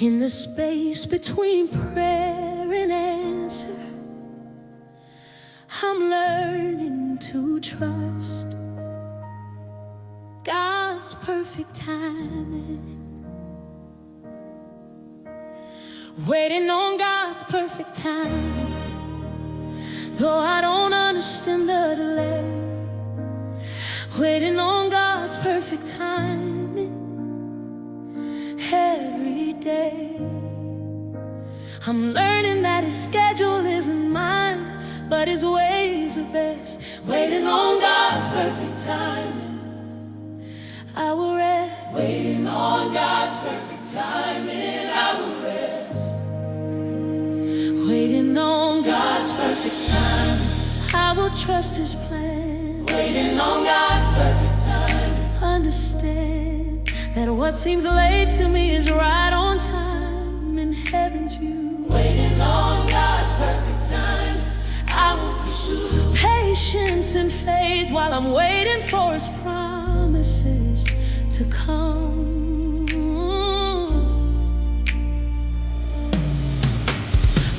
In the space between prayer and answer, I'm learning to trust God's perfect timing. Waiting on God's perfect timing. Though I don't understand the delay, waiting on God's perfect timing every day. I'm learning that His schedule isn't mine, but His ways are best. Waiting on God's perfect timing, I will rest. Waiting on God's perfect timing, I will rest. Waiting on God's perfect time, I will trust His plan. Waiting on God's perfect time, understand that what seems late to me is right on time in heaven's view. Waiting on God's perfect time, I will pursue patience and faith while I'm waiting for His promises to come.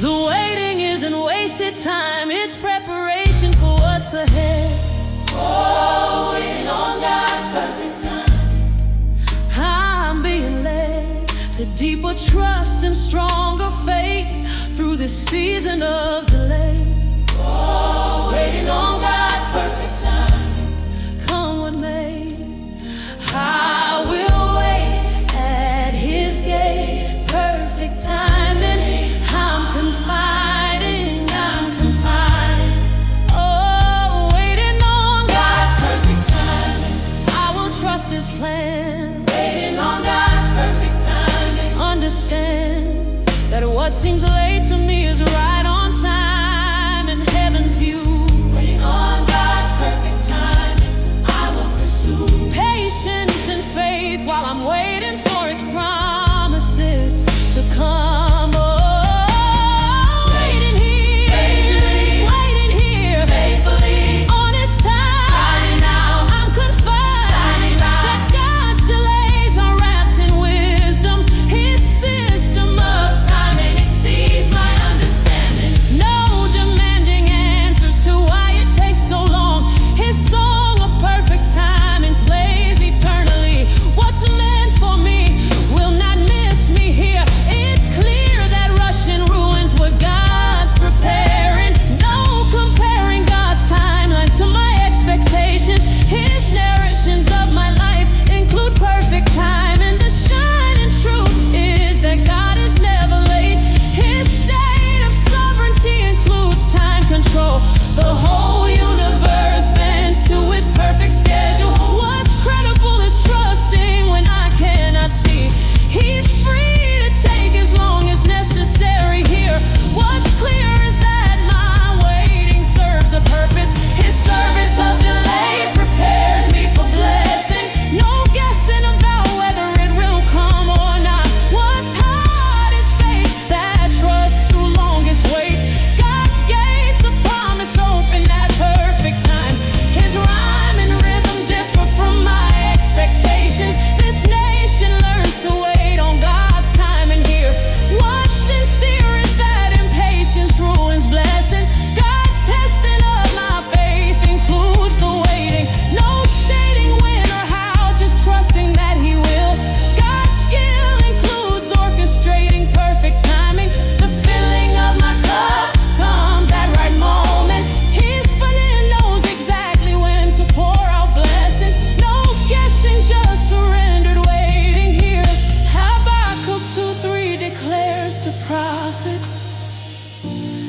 The waiting isn't wasted time, it's preparation for what's ahead. Oh, waiting on God's perfect time, I'm being led to deeper trust and stronger faith through this season of delay. Oh, waiting on God's perfect time, come what may, I will wait at His gate. Perfect timing, I'm confiding, I'm confiding. Oh, waiting on God's perfect timing, I will trust His plan. Waiting on God's perfect timing, understand that what seems late to me is right on time in heaven's view. Waiting on God's perfect timing, I will pursue patience and faith while I'm waiting for His promises to come.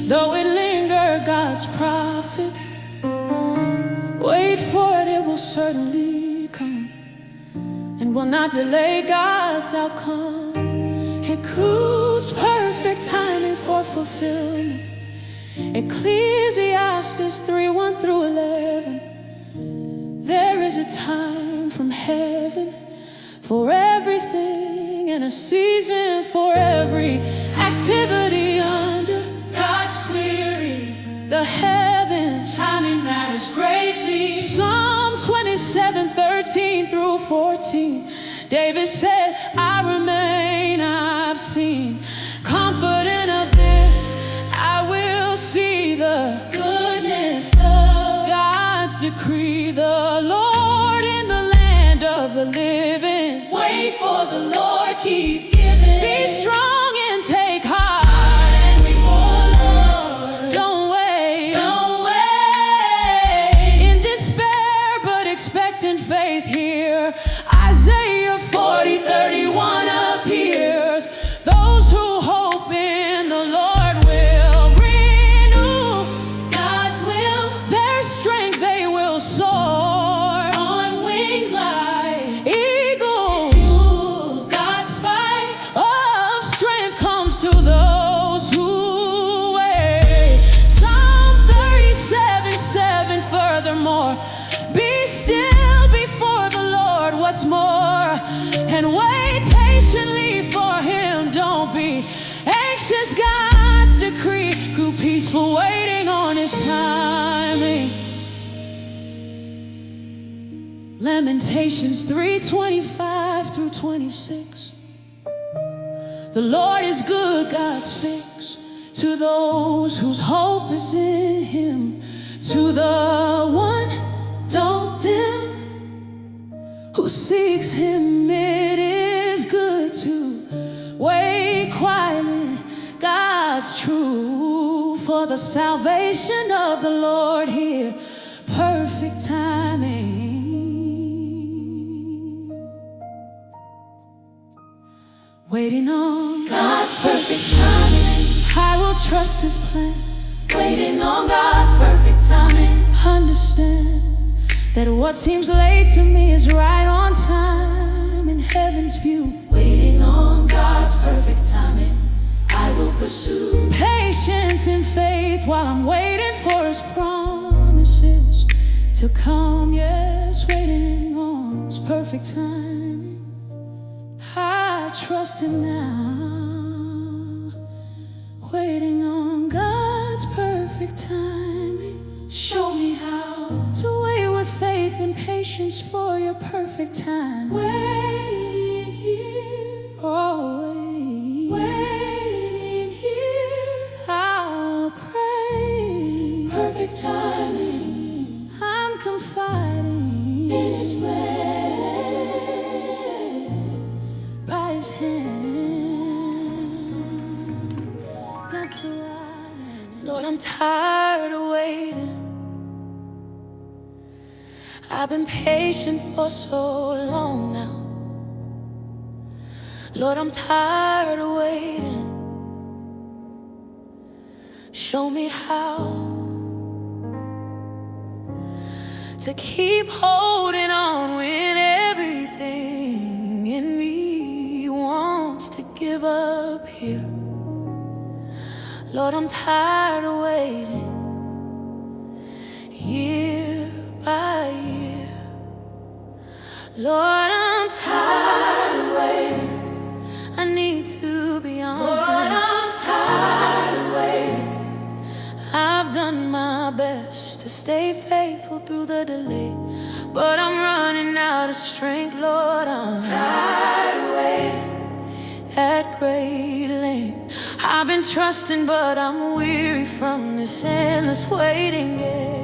Though it linger, God's prophet, wait for it, it will certainly come, and will not delay God's outcome. Includes perfect timing for fulfillment. Ecclesiastes 3:1 through 11. There is a time from heaven for everything, and a season for every activity under God's query. The heavens, timing matters greatly. Psalm 27:13 through 14. David said, I remain, I've seen. Confident of this, I will see the goodness of God's decree. The Lord in the land of the living. Wait for the Lord, keep giving. Be strong and take heart. And wait for the Lord. Don't wait. In despair, but expectant faith here. Isaiah 40:31 appears. Those who hope in the Lord will renew God's will. Their strength they will soar on wings like eagles. God's fight of strength comes to those who wait. Psalm 37:7 furthermore. Be still before the Lord, what's more, and wait patiently for Him. Don't be anxious, God's decree grew peaceful, waiting on His timing. Lamentations 3:25-26. The Lord is good, God's fix, to those whose hope is in Him. To the one, don't dim, who seeks Him, it is good to wait quietly. God's true for the salvation of the Lord here. Perfect timing. Waiting on God's perfect timing. I will trust His plan. Waiting on God's perfect timing. Understand that what seems late to me is right on time in heaven's view. Waiting on God's perfect timing, I will pursue patience and faith while I'm waiting for His promises to come. Yes, waiting on His perfect timing. I trust Him now. Waiting on God's perfect timing. Show me how to wait with faith and patience for your perfect time. Waiting here, oh waiting here, I'll pray. Perfect timing, I'm confiding in His plan. By His hand, got to ride. Lord, I'm tired of waiting. I've been patient for so long now. Lord, I'm tired of waiting. Show me how to keep holding on when everything in me wants to give up here. Lord, I'm tired of waiting, year by year. Lord, I'm tired of waiting. I need to be honest. Lord, I'm tired of waiting. I've done my best to stay faithful through the delay, but I'm running out of strength. Lord, I'm tired of waiting at great length. I've been trusting, but I'm weary from this endless waiting game.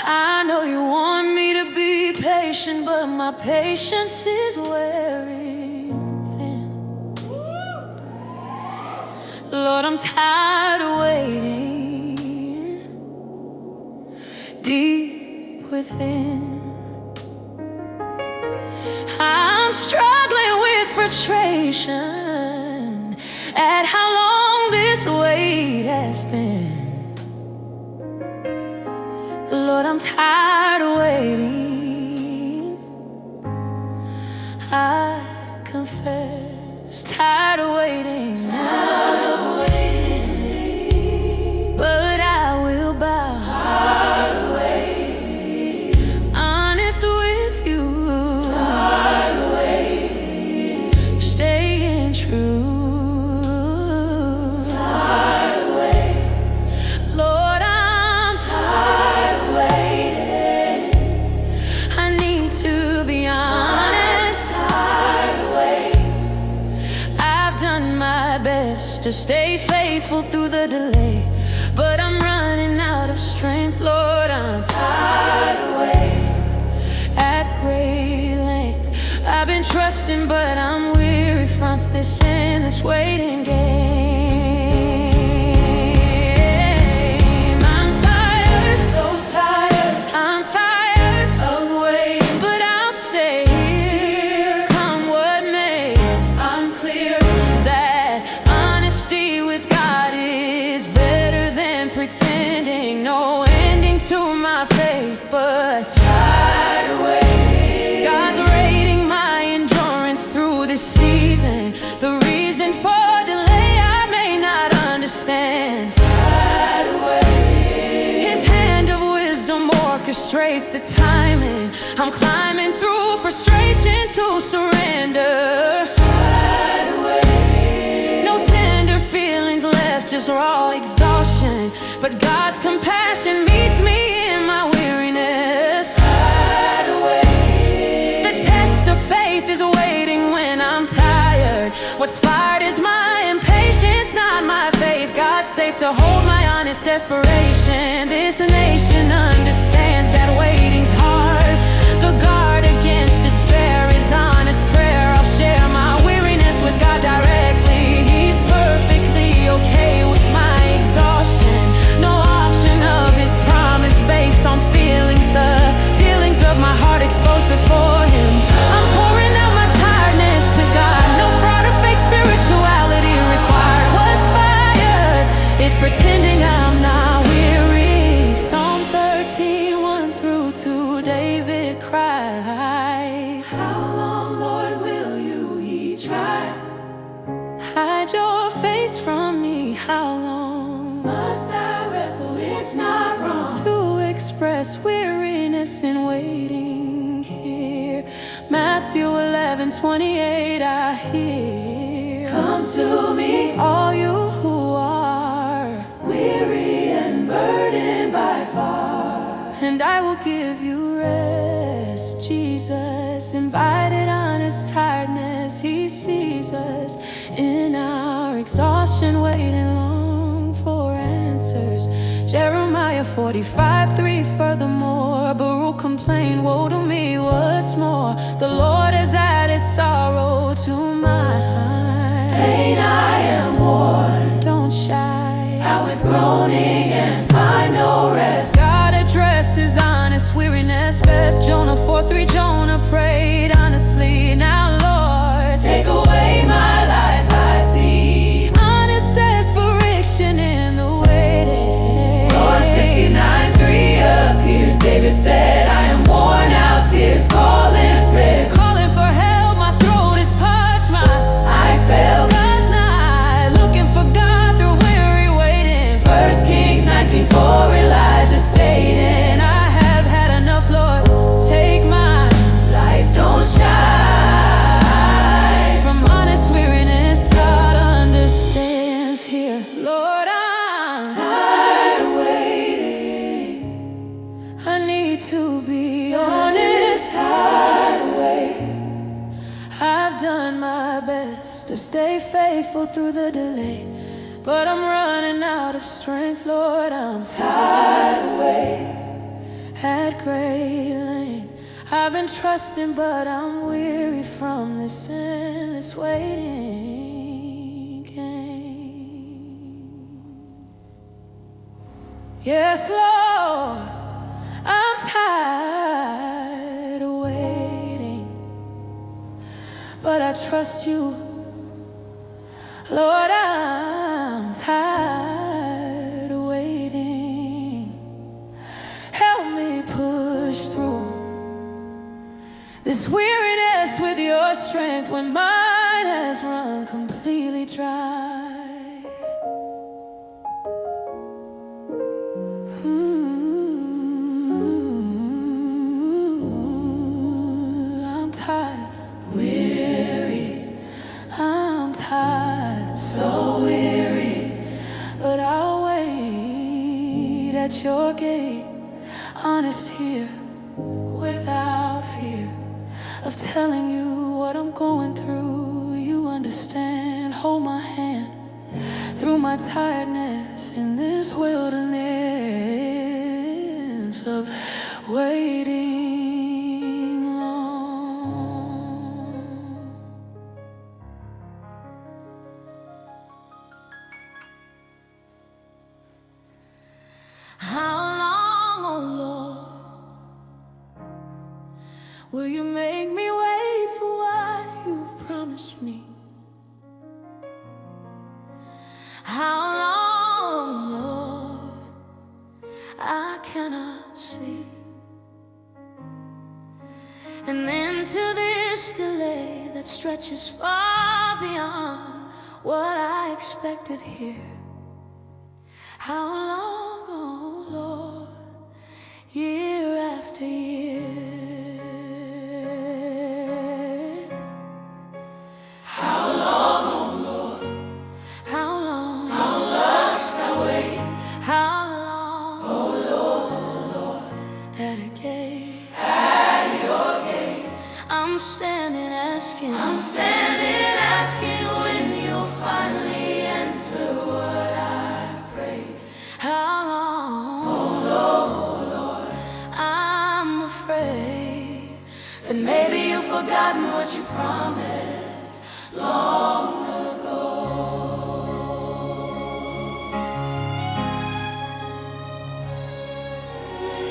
I know you want me to be patient, but my patience is wearing thin. Lord, I'm tired of waiting deep within. I'm struggling with frustration at how long this wait has been. Lord, I'm tired of waiting. I confess, tired of waiting. Tired of waiting. But I will bow. Tired of waiting. Honest with you. Tired of waiting. Staying true. Tired of waiting. Lord, I'm tired of waiting. I need to be honest. Tired of to stay faithful through the delay. But I'm running out of strength, Lord, I'm tired of waiting at great length. I've been trusting, but I'm weary from this endless waiting game. I'm tired, so tired. I'm tired of waiting, but I'll stay here, come what may. I'm clear that honesty with God is better than pretending. No ending to my faith, but tired of waiting. God's rating my endurance through this season. The reason for delay I may not understand. Tired of waiting. His hand of wisdom orchestrates the timing. I'm climbing through frustration to surrender. Tired of waiting. No tender feelings left, just raw exhaustion. But God's compassion meets me in my weariness. Tired of waiting. The test of faith is waiting when I'm tired. What's fired is my impatience, not my faith. God's safe to hold my honest desperation. This nation understands that waiting's hard. The guard against despair is honest prayer. I'll share my weariness with God directly. He's perfectly okay with my exhaustion. No auction of his promise based on feelings. The dealings of my heart exposed before him. I'm pouring out my tiredness to God. No fraud or fake spirituality required. What's fired is pretending I'm not weary. Psalm 13, 1 through 2, David cried, how long, Lord, will you, he tried? Hide your face from me, how long must I wrestle? It's not wrong to express weariness in waiting here. Matthew 11:28, I hear, come to me, all you who are weary and burdened by far, and I will give you rest. Jesus invited honest tiredness. He sees us in our exhaustion, waiting long for answers. Jeremiah 45:3, furthermore, Baruch complained, woe to me, what's more? The Lord has added sorrow to my pain. I am worn, don't shy out with groaning and find no rest. God addresses honest weariness best. Jonah 4:3, Jonah prayed honestly, now Lord, take away my life, I see honest desperation in the waiting. Lord 69:3 appears, David said, I am worn out, tears calling, spit, calling for help, my throat is parched, my eyes fail. God's not looking for God through weary waiting. 1 Kings 19:4, Elijah stating, I have had enough, Lord, take my life, don't shy from honest weariness. God understands here. Lord, I'm tired of waiting. I need to be honest, tired of waiting. I've done my best to stay faithful through the delay, but I'm running out of strength, Lord, I'm tired of waiting at great length. I've been trusting, but I'm weary from this endless waiting game. Yes, Lord, I'm tired of waiting, but I trust you. Lord, I'm tired of waiting. Help me push through this weariness with your strength when mine has run completely dry. I'm tired, weary. I'm tired, so weary, but I'll wait at your gate, honest here, without fear of telling you what I'm going through. You understand, hold my hand, my tiredness in this wilderness of waiting long. How long, oh Lord, will you make me wait for what you've promised me? How long, Lord, I cannot see. And into this delay that stretches far beyond what I expected here. How long, oh Lord, year after year. How long, oh Lord, how long, how must I wait? How long, oh Lord, at a gate, at your gate. I'm standing asking when you'll finally answer what I prayed. How long, oh Lord, I'm afraid that maybe you've forgotten what you promised long ago.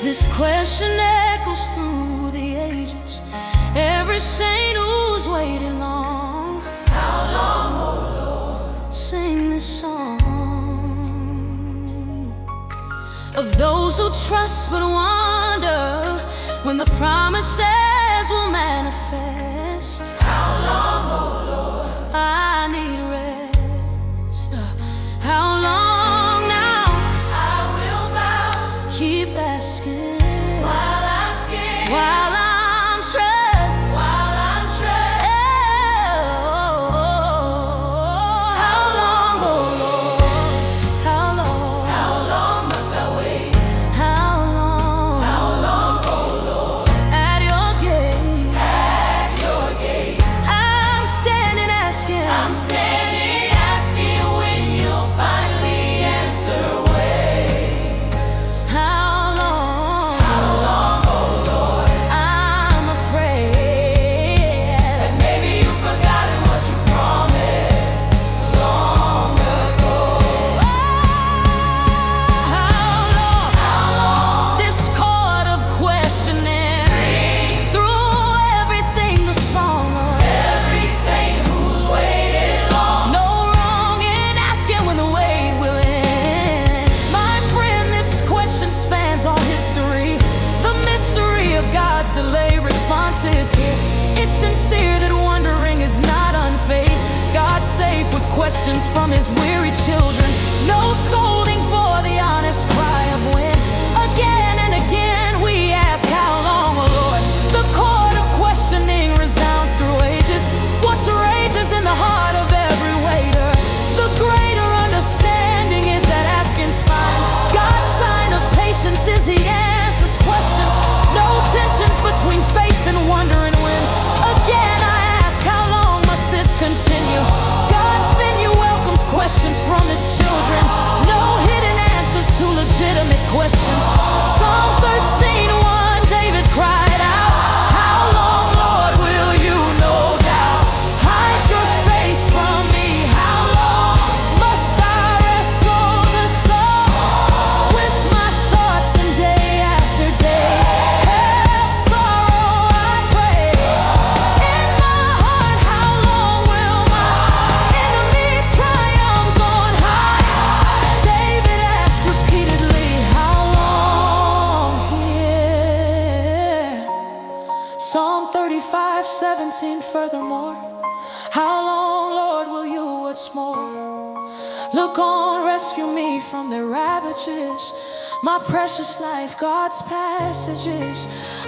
This question echoes through the ages. Every saint who's waited long. How long, oh Lord, sing this song of those who trust but wonder when the promises will manifest. How long, oh Lord, I need rest. How long now? I will bow, keep asking while I'm scared, while I'm stressed, while I'm stressed. Oh, how long, oh Lord, how long must I wait? How long, oh Lord, at your gate, I'm standing asking when you'll finally answer. Wait, how long, oh Lord, I'm afraid that maybe you've forgotten what you promised long ago. How long, this chord of questioning through everything the song of every saint who's waited long. No wrong in asking when the wait will end. My friend, this question spans all history. The mystery of God's delay response is here. It's sincere that wondering is not unfaith. God's safe with questions from his weary children. No scolding for the honest cry of when again and again we ask, how long, oh Lord? The chord of questioning resounds through ages. What's rages in the heart of every waiter? The greater understanding is that asking's fine. God's sign of patience is he answers questions. No tensions between faith and wondering when. Again I ask, how long must this continue? God's venue welcomes questions from his children. No hidden answers to legitimate questions. Psalm 13:1, David cried out, how long, Lord, will you, no doubt, hide your face from me? How long must I wrestle the soul with my thoughts and day after day? Have sorrow, I pray, in my heart. How long will my enemy triumph on high? David asked repeatedly, how long here? Psalm 35:17 furthermore, how long, Lord, will you once more look on, rescue me from their ravages? My precious life, God's passages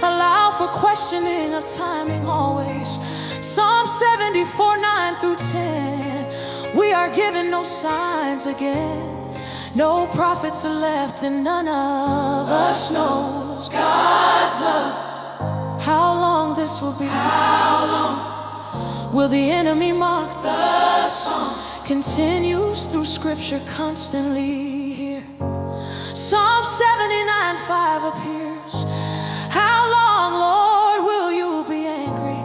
allow for questioning of timing always. Psalm 74:9-10, we are given no signs again. No prophets are left and none of us knows God's love. How long this will be? How long will the enemy mock the song? continues through scripture constantly here. Psalm 79:5 appears. How long, Lord, will you be angry?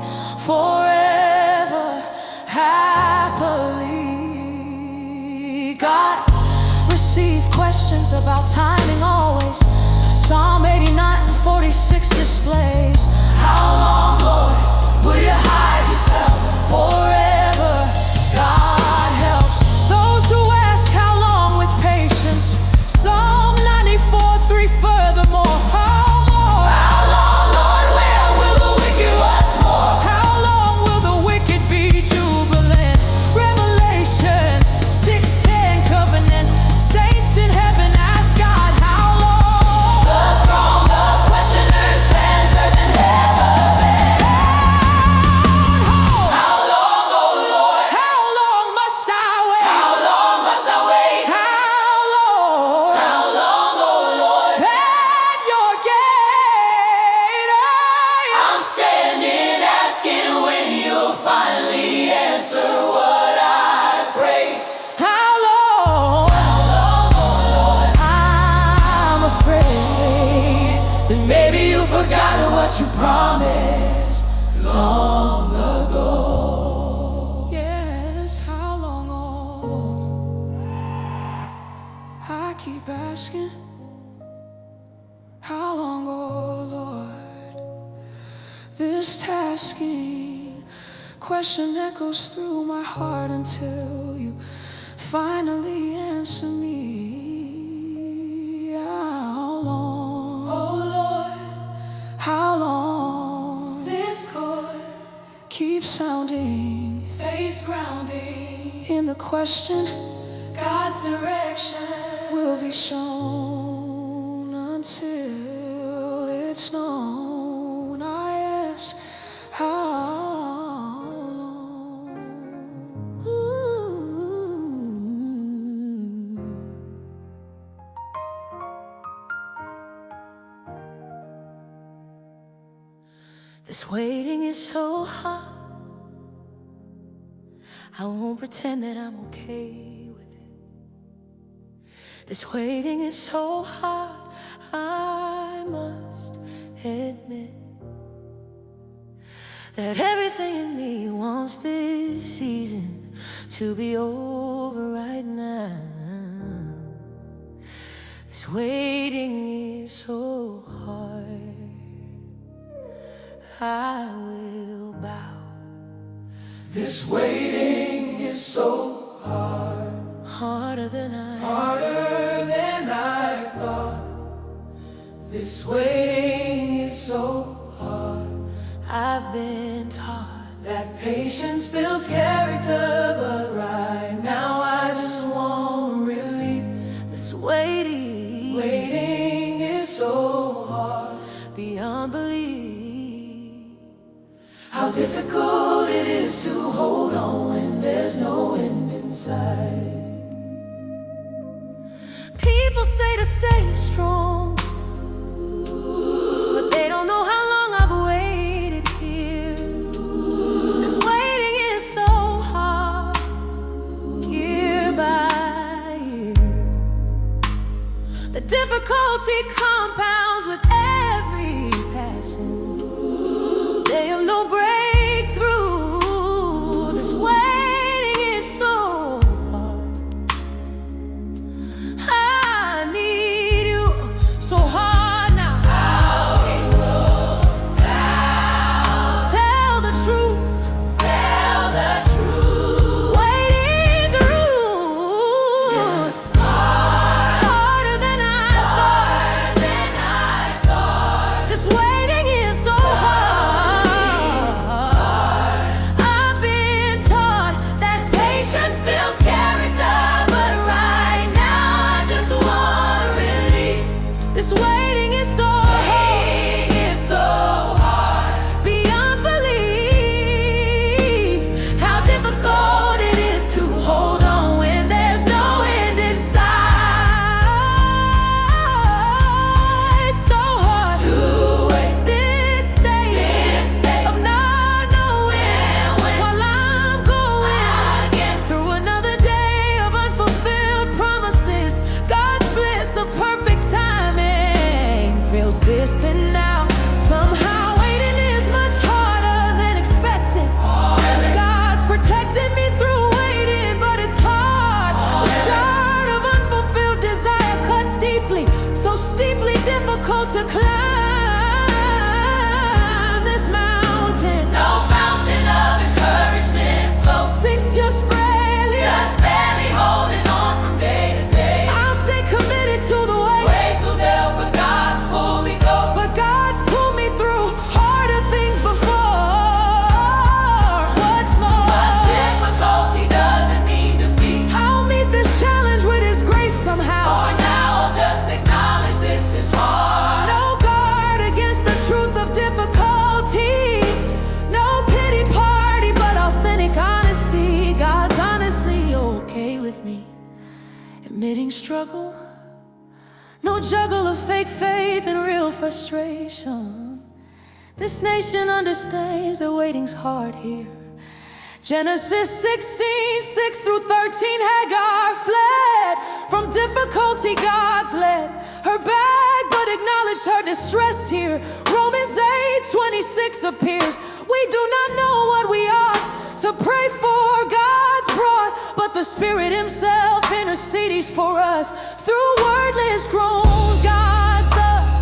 Forever, happily. God, receive questions about timing always. Psalm 89:46 displays. How long, Lord, will you hide yourself? Forever, God helps those who ask how long with patience. Psalm 94:3 furthermore. How long, Lord, where will the wicked once more? How long will the wicked be jubilant? Revelation 6:10 covenant. Saints in heaven ask God, how long? The throng of questioners spans earth and heaven. How long, oh Lord? How long must I wait? How long must I wait? How long? How long, oh Lord? At your gate, I'm standing asking when you'll finally answer what I pray. How long? How long, oh Lord? I'm afraid that maybe you've forgotten what you promised long ago. Yes, how long, oh? I keep asking, how long, oh Lord? This tasking question echoes through my heart until you finally answer me. How long, oh Lord? How long? This chord keeps sounding, face grounding in the question. God's direction will be shown until it's known. I ask, how long? This waiting is so hard. I won't pretend that I'm okay with it. This waiting is so hard, I must admit that everything in me wants this season to be over right now. This waiting is so hard, I will bow. This waiting is so hard, Harder than I thought. This waiting is so hard, I've been taught. that patience builds character, but right now I just want relief. This waiting Waiting is so hard, beyond belief. how difficult it is to hold on when there's no end in sight. People say to stay strong, but they don't know how long I've waited here. This waiting is so hard, year by year. The difficulty compounds with every passing day of no breakthrough. This waiting is so hard, I need you so hard now. Tell the truth, waiting through. Harder than I thought. This waiting is so hard. distant now. Somehow waiting is much harder than expected. God's protected me through waiting, but it's hard. The shard of unfulfilled desire cuts deeply, so steeply difficult to climb this mountain. No fountain of encouragement flows. Sinks just barely holding on from day to day. I'll stay committed to the way. Way through hell, but God's pulled me through. But God's pulled me through harder things before. What's more, But difficulty doesn't mean defeat. I'll meet this challenge with His grace somehow. For now I'll just acknowledge this is hard. No guard against the truth of difficulty. No pity party, but authentic honesty. God's honestly okay with me admitting struggle. No juggle of fake faith and real frustration. This nation understands that waiting's hard here. Genesis 16:6 through 13, Hagar fled from difficulty. God's led her back, but acknowledged her distress here. Romans 8:26 appears. We do not know what we ought to pray for. God's brought, but the Spirit Himself intercedes for us through wordless groans. God's thus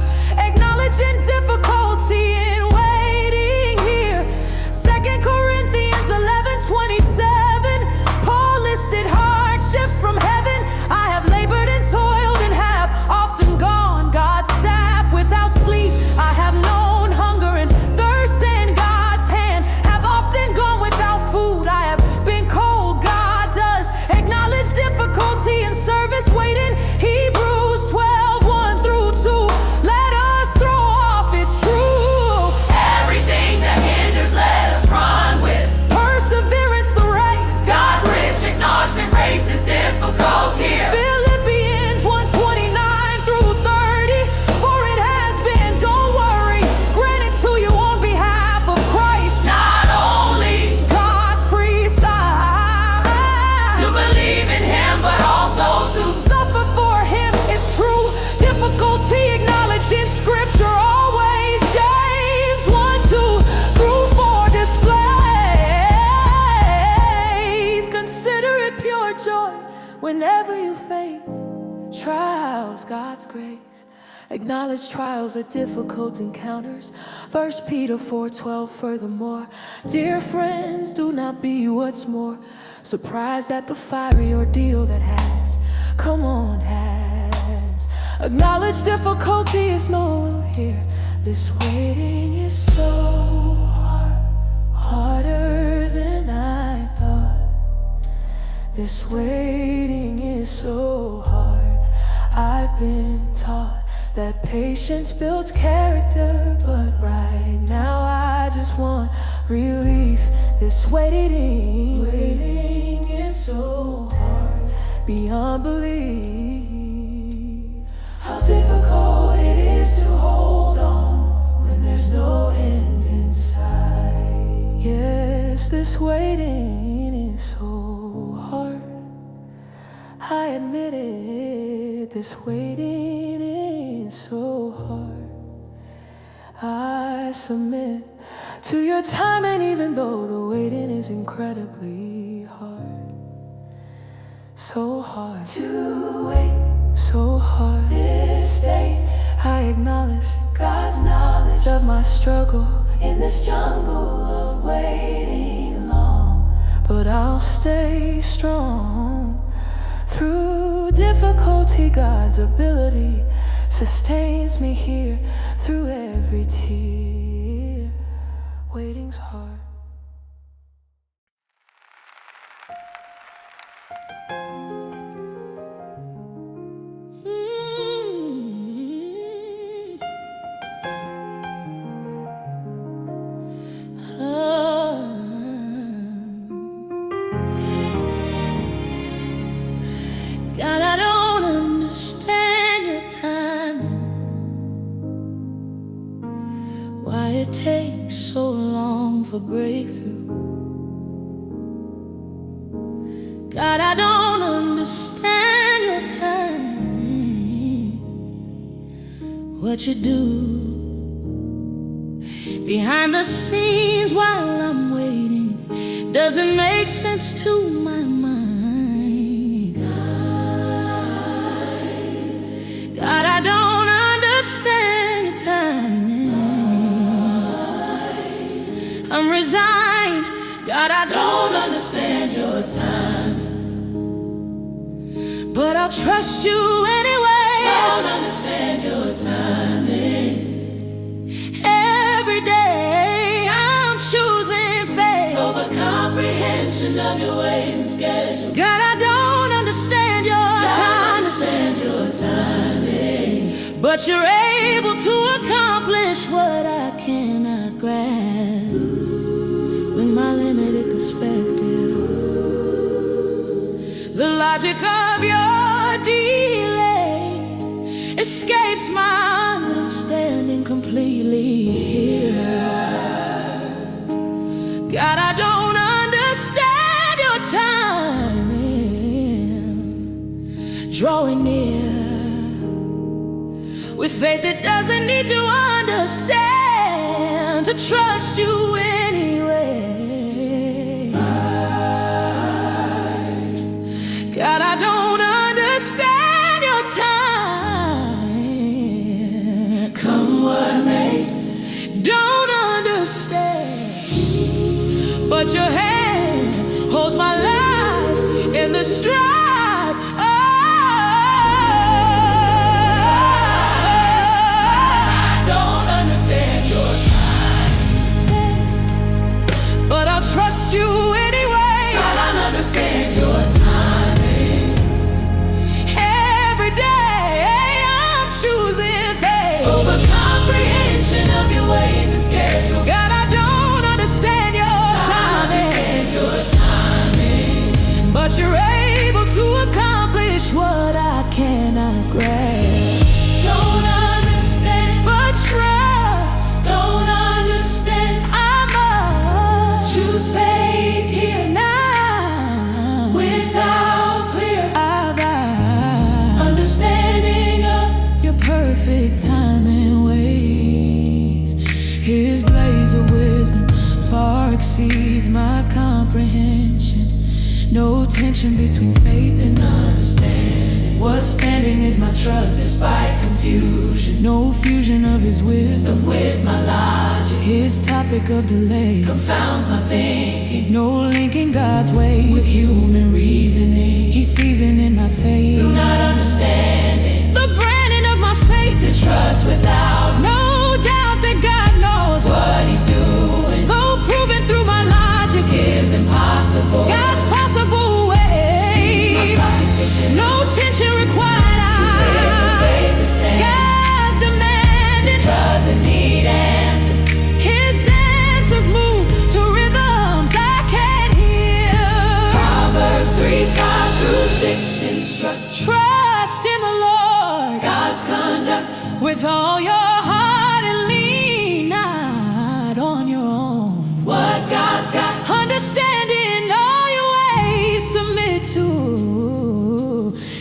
acknowledging difficulty in waiting here. 2 Corinthians 11:27, Paul listed hardships from heaven. I have labored and toiled and have often gone God's staff without sleep. I have known hunger and thirst, and God's hand have often gone without food. I have been cold. God does acknowledge difficulty in service waiting. Hebrews 12:1 through 2. Let us throw off, it's true, Everything that hinders, let us run with. perseverance the race. God's rich acknowledgement races difficult here. Philippians 1:29 through 30. For it has been, don't worry, granted to you on behalf of Christ, Not only God's preside. to believe in Him, but also to Suffer for Him is true. Difficulty acknowledged in Scripture always. James 1:2 through 4 displays. Consider it pure joy whenever you face trials. God's grace. Acknowledge trials are difficult encounters. 1 Peter 4:12 furthermore. Dear friends, do not be what's more surprised at the fiery ordeal that has come on has. Acknowledge difficulty is nowhere here. This waiting is so hard, harder than I thought. This waiting is so hard. I've been taught that patience builds character, but right now I just want relief. This waiting is so hard, beyond belief. How difficult it is to hold on when there's no end in sight. Yes, this waiting is so hard. I admit it, this waiting is so hard. I submit to your time, and even though the waiting is incredibly hard, so hard to wait, so hard this day, I acknowledge God's knowledge of my struggle in this jungle of waiting long. But I'll stay strong through difficulty. God's ability sustains me here through every tear. Waiting's hard. God, I don't understand your timing, why it takes so long for breakthrough. God, I don't understand your timing, what you do behind the scenes while I'm waiting doesn't make sense to my mind. God, I don't understand your timing. I'm resigned. God, I don't understand your time, but I'll trust you anyway. I don't understand your timing. Every day I'm choosing faith over comprehension of your ways and schedule. God, I don't understand your timing, but you're able to accomplish what I cannot grasp with my limited perspective. The logic of your delay escapes my understanding completely here. God, I don't understand your timing. Drawing near with faith that doesn't need to understand, to trust you anyway. God, I don't understand your time. Come what may, don't understand, but your hand holds my life in the strife. Trust you anyway. God, I understand your timing. Every day I'm choosing faith over comprehension of your ways and schedule. God, I don't understand your timing, but you're able to accomplish what I cannot grasp. Don't understand, but trust. Don't understand, choose faith here now without clear understanding of your perfect timing ways. His blaze of wisdom far exceeds my comprehension. No tension between faith and understanding. What's standing is my trust despite confusion. No fusion of his wisdom with my logic. His topic of delay confounds my thinking. No linking God's way with human reasoning. He's seasoning my faith through not understanding. The branding of my faith is trust without no doubt that God knows what he's doing. Though proven through my logic is impossible, God's possible way. No tension required. God's demanding doesn't need answers. His dancers move to rhythms I can't hear. Proverbs 3:5-6 instruct. Trust in the Lord, God's conduct, with all your heart and lean not on your own. What God's got, understanding all your ways, submit to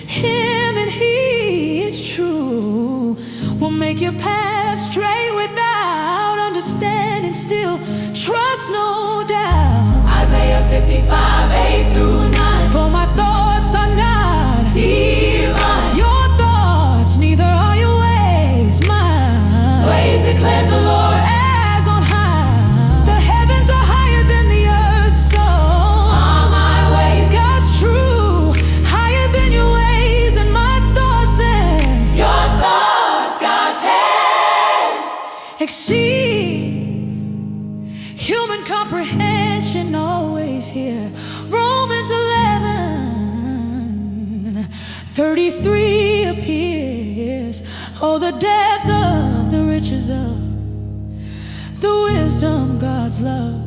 him, and he is true. Will make your path straight without understanding. Still trust, no doubt. Isaiah 55:8-9. For my thoughts are not divine. Your thoughts, neither are your ways mine. Ways declares the Lord as on high. The heavens are higher than the earth, so are my ways. God's true, higher than your ways, and my thoughts than your thoughts. God's head exceed human comprehension, always here. Romans 11:33 appears. Oh, the depth of the riches of the wisdom, God's love,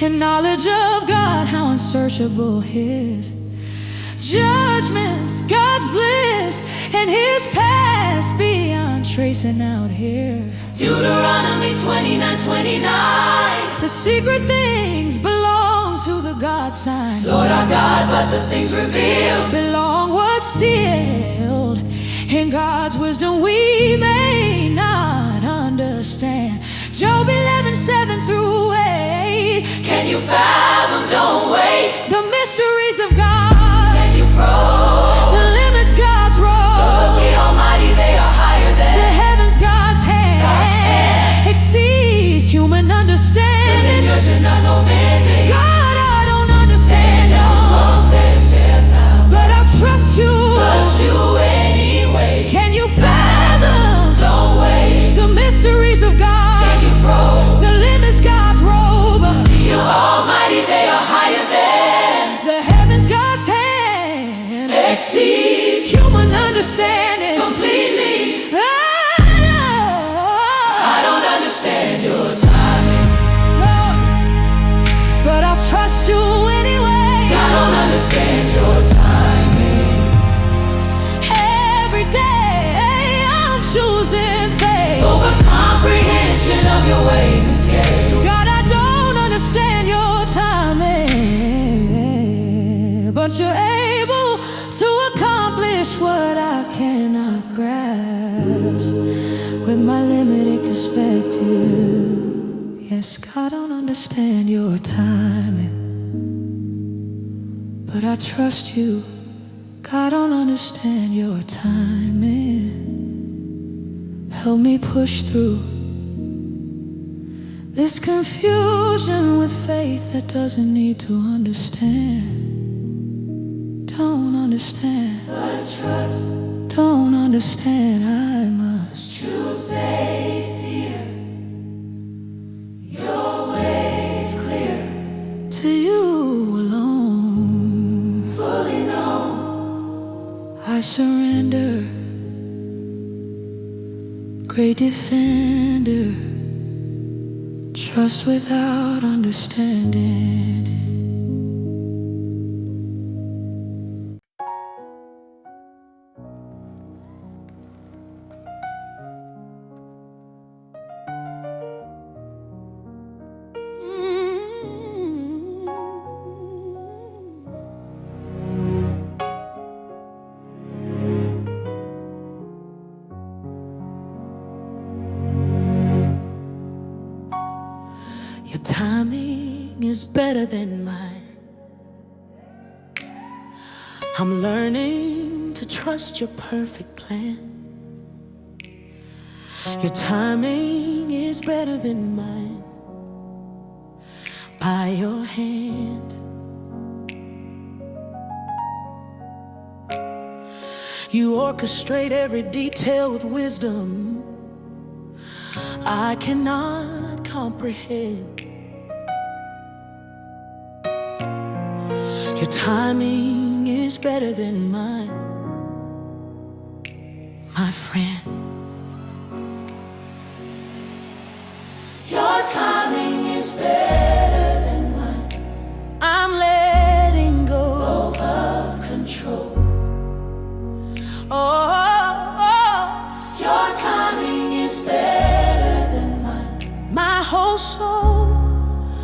and knowledge of God, how unsearchable his judgments, God's bliss, and his past beyond tracing out here. Deuteronomy 29:29. The secret things belong to the God sign, Lord our God, but the things revealed belong what's sealed. In God's wisdom we may not understand. Job 11:7. you fathom? Don't wait. the mysteries of God. Can you probe The limits God's the road. Almighty? They are higher The than heavens God's hand exceeds human the understanding. linger should not know man made. God, I don't understand Paul all, says, "Tell time, but I'll trust you. trust you anyway." Can you fathom Don't wait. the mysteries of God? Can you probe The limits God's robe. the Almighty? They are higher than The heavens God's hand exceeds human understanding. completely. Ah, I don't understand your timing. no, but I'll trust you anyway. I don't understand your timing. Every day I'm choosing faith Over comprehension of your ways and schedule. God, I don't understand your timing, but you're able to accomplish what I cannot grasp with my limited perspective. Yes, God, I don't understand your timing, but I trust you. God, I don't understand your timing. Help me push through this confusion with faith that doesn't need to understand. Don't understand, But trust, don't understand. I must choose faith here. Your ways clear, to you alone. fully known. I surrender, great defender. Trust without understanding. Your timing is better than mine. I'm learning to trust your perfect plan. Your timing is better than mine. By your hand, you orchestrate every detail with wisdom I cannot comprehend. Your timing is better than mine, my friend. Your timing is better than mine. I'm letting go Of control. oh, Your timing is better than mine. my whole soul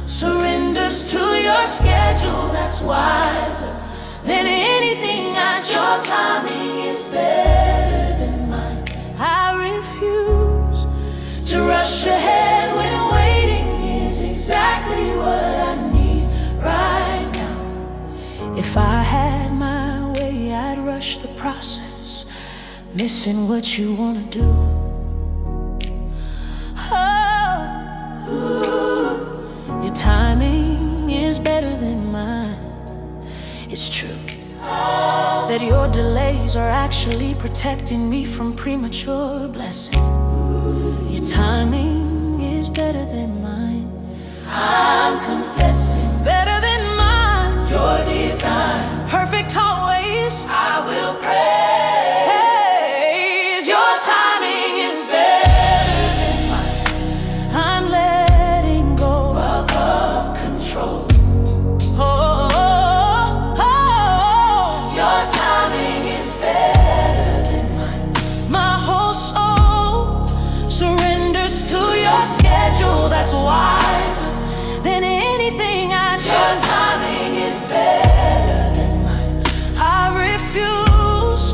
Surrenders to your schedule. That's wiser than anything I tried. Your timing is better than mine. I refuse To rush ahead when waiting is exactly what I need right now. If I had my way, I'd rush the process, missing what you wanna do. Oh, your timing is better than mine. It's true that your delays are actually protecting me from premature blessing. Your timing is better than mine. I'm confessing Better than mine. your design. Perfect always. I will praise. Your timing is better than mine. I'm letting go Of control. oh, oh, oh. Your timing is better than mine. My whole soul surrenders to your schedule. That's wiser than anything I Your chose. timing is better than mine. I refuse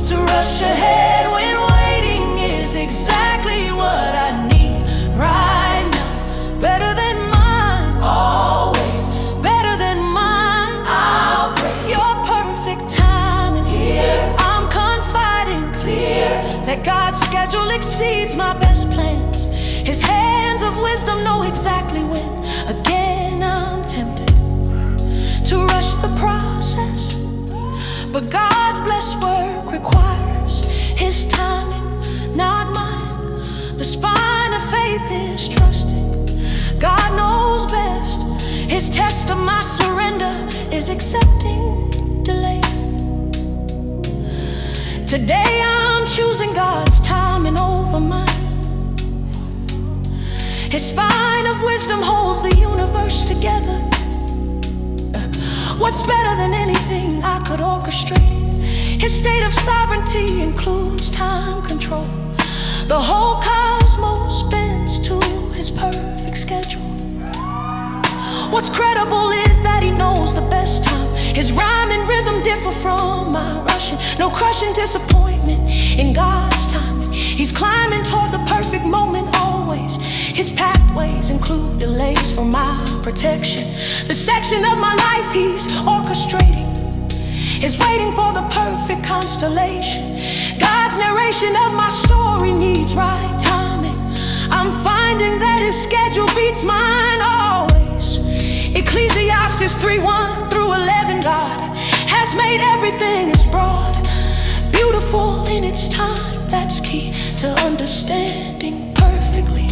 to rush ahead when waiting is exactly what I need right now. Better than mine. Always that God's schedule exceeds my best plans. His hands of wisdom know exactly when. Again, I'm tempted to rush the process, but God's blessed work requires His timing, not mine. The spine of faith is trusting. God knows best. His test of my surrender is accepting delay. Today I'm choosing God's timing over mine. His spine of wisdom holds the universe together. What's better than anything I could orchestrate? His state of sovereignty includes time control. The whole cosmos bends to His perfect schedule. What's credible is that He knows the best time. His rhyme and rhythm differ from my rushing. No crushing disappointment in God's timing. He's climbing toward the perfect moment always. His pathways include delays for my protection. The section of my life He's orchestrating is waiting for the perfect constellation. God's narration of my story needs right timing. I'm finding that His schedule beats mine always. Ecclesiastes 3:1 through 11. God has made everything His broad, beautiful in its time. That's key to understanding perfectly.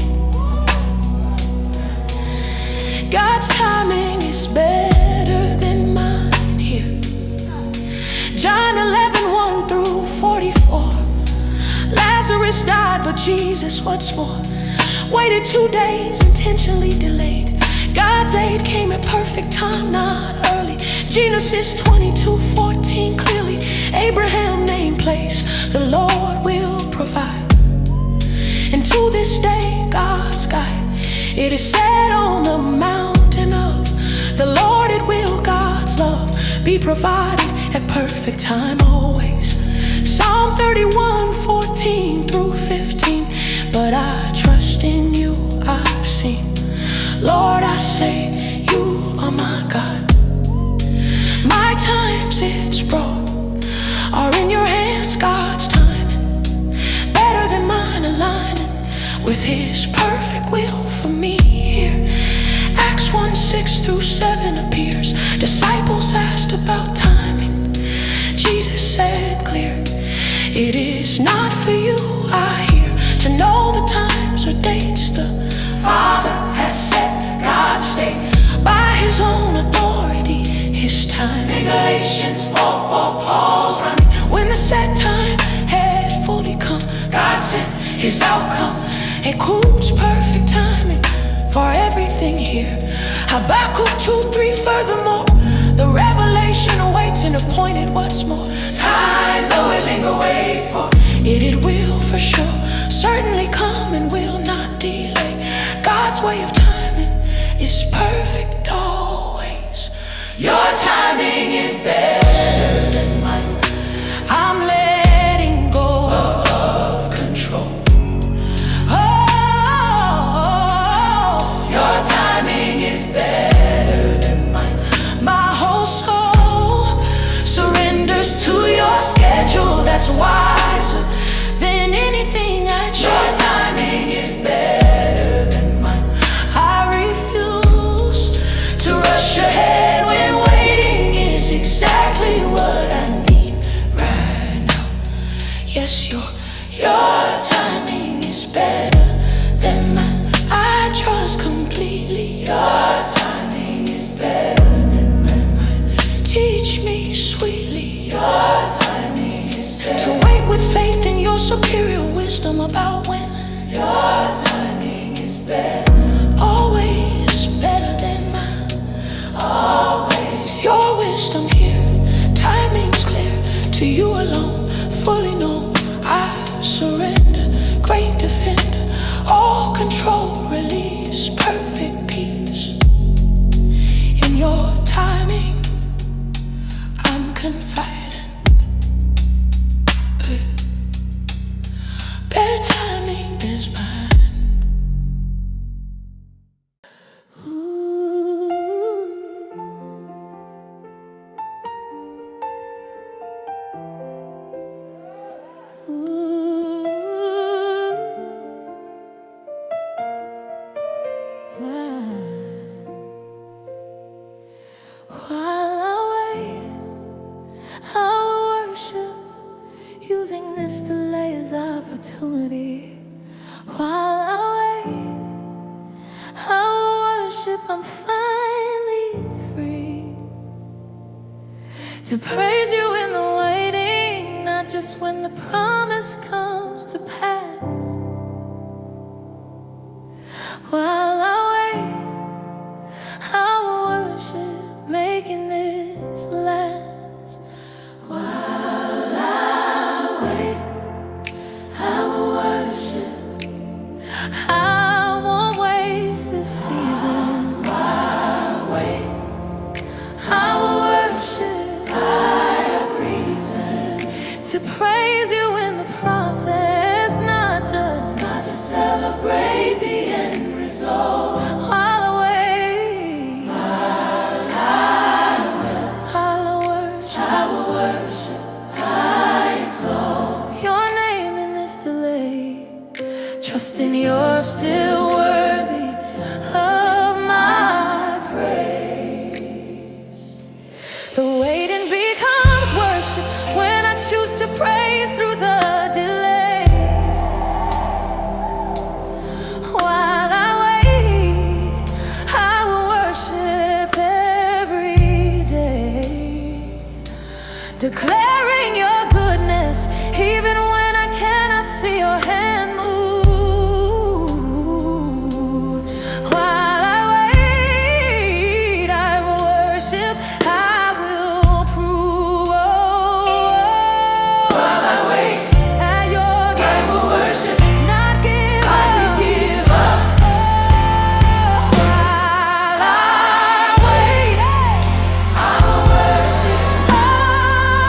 God's timing is better than mine here. John 11:1 through 44. Lazarus died, but Jesus, what's more, waited 2 days, intentionally delayed. God's aid came at perfect time, not early. Genesis 22:14 clearly. Abraham named place, the Lord will provide. And to this day, God's guide, it is said on the mountain of the Lord, it will, God's love, be provided at perfect time always. Psalm 31:14 through 15. But I trust in You, I've seen. Lord, I say You are my God. My times it's brought are in Your hands, God's timing, better than mine, aligning with His perfect will for me here. Acts 1:6 through 7 appears. Disciples asked about timing. Jesus said clear, it is not for you, I hear, to know the times or dates. The Father has set God's state by His own authority, His time. In Galatians 4:4, Paul's running. When the set time had fully come, God sent His outcome. Includes perfect timing for everything here. Habakkuk 2:3, furthermore, the revelation awaits an appointed what's more. Time, though it linger, wait for it will for sure certainly come and will not delay. God's way of timing is perfect always. Your timing is better than mine. I'm letting go of control. Oh, Your timing is better than mine. My whole soul surrenders to Your schedule. That's wiser than anything I try. Your timing is better than mine. I refuse to rush ahead when waiting is exactly what I need right now. Yes, Your timing is better than mine. I trust completely. Your timing is better than mine. Teach me sweetly. Your timing is better. To wait with faith in Your superior wisdom about when. Your timing is better. Always better than mine. Always. Your wisdom here. Timing's clear. To You alone, fully known. I surrender. Great defender. today's opportunity. While I wait, I will worship. I'm finally free to praise you in the waiting, not just when the promise comes to pass. While I wait, I will worship, making this last. While I wait, I will worship. I won't waste this season. While I wait, I will worship. I have reason to praise you in the process, not just celebrate the end result. While I wait, I will worship, I exalt your name in this delay, trusting you're still worthy of my praise. The waiting becomes worship when I choose to praise through the delay. While I wait, I will worship every day, declaring your goodness even when I cannot see your hand move. While I wait, I will worship, I will prove. While I wait, at your gate, I will worship, not give up. While I wait, I will worship. I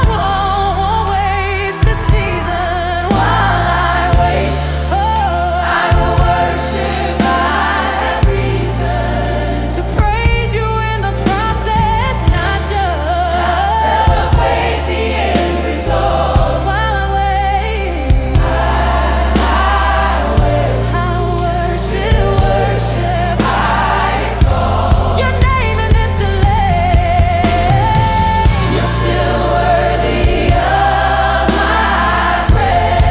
won't waste the season. While I wait, I will worship. I have reason to praise you in the process, not just celebrate the end result. While I wait, I worship, I exalt your name in this delay. You're still worthy of my praise.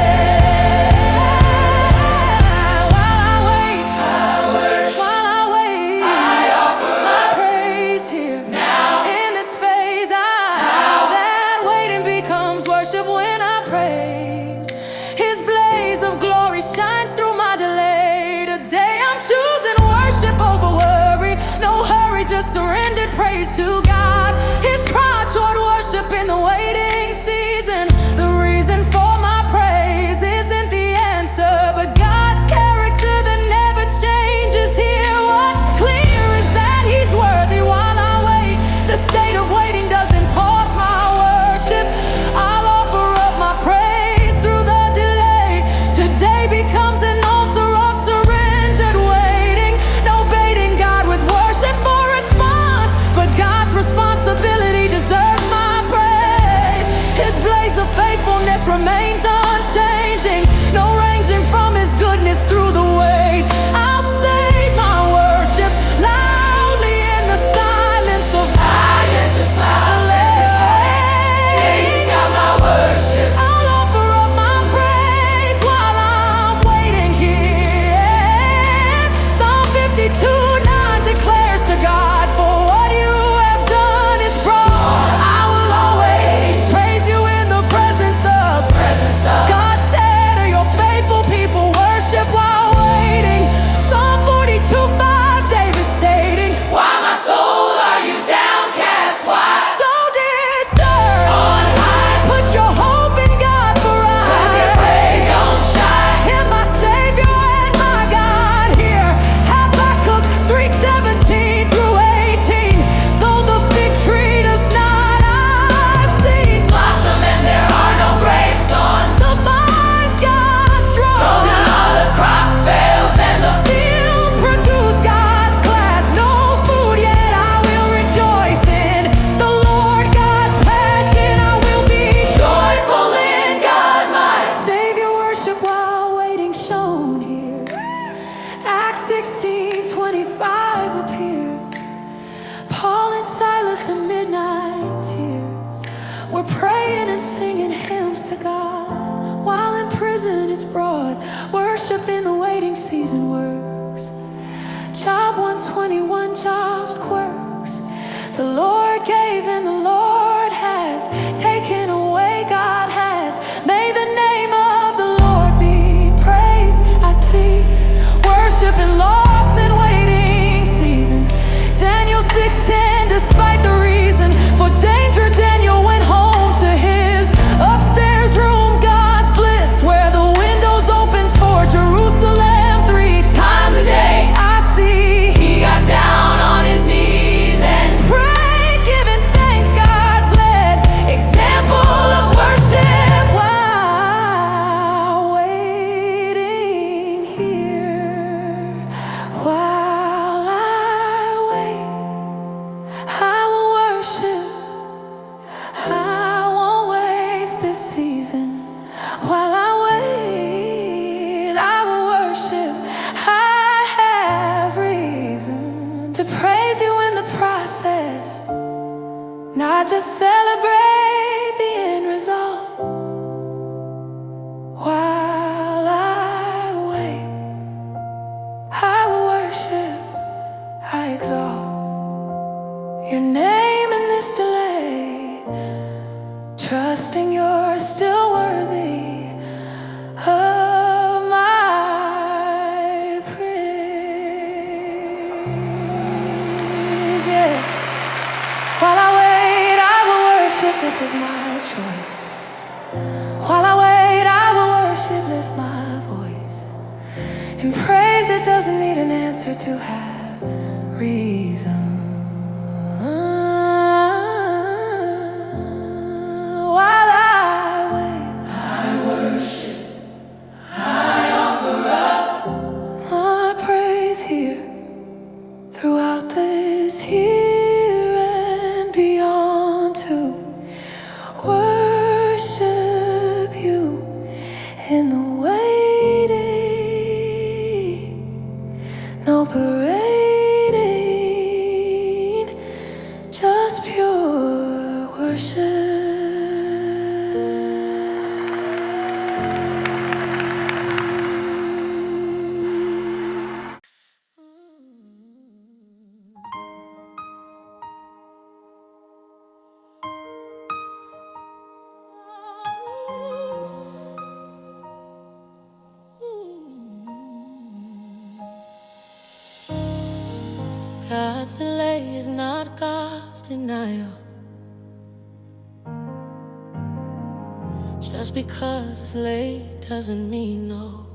While I wait, I offer my praise here. Now in this phase, that waiting becomes worship when I praise. His blaze of glory shines through my delay. Today I'm choosing worship over worry. No hurry, just surrendered praise to God. His pride toward worship in the waiting season. The reason for my praise isn't the answer, but God's character that never changes here. What's clear is that He's worthy while I wait. The state of waiting doesn't pause my worship. I'll offer up my praise through the delay. Today becomes an altar of surrendered waiting. No baiting God with worship for response, but God's response and it's broad. Worship in the waiting season works. Job 121, Job's quirks. The Lord gave and the Lord has taken away. God has made the name of the Lord be praised. I see worship in loss and waiting season. Daniel 6:10, despite the reason for danger, Daniel went home to his upstairs room. God's bliss, where the windows open toward Jerusalem 3 times a day. I see he got down on his knees and prayed, giving thanks. God's led example of worship while waiting here. While I wait, I will worship. I won't waste this season. While I wait, I will worship. I have reason to praise you in the process, not just celebrate the end result. While I wait, I will worship. I exalt your name in this delay, trusting you're still worthy of my praise. Yes, while I wait, I will worship. This is my choice. While I wait, I will worship, lift my voice in praise that doesn't need an answer to have reason. While I wait, I worship, I offer up my praise here throughout this year and beyond, to worship you in the waiting. No parading, just pure worship. God's delay is not God's denial. Just because it's late doesn't mean no.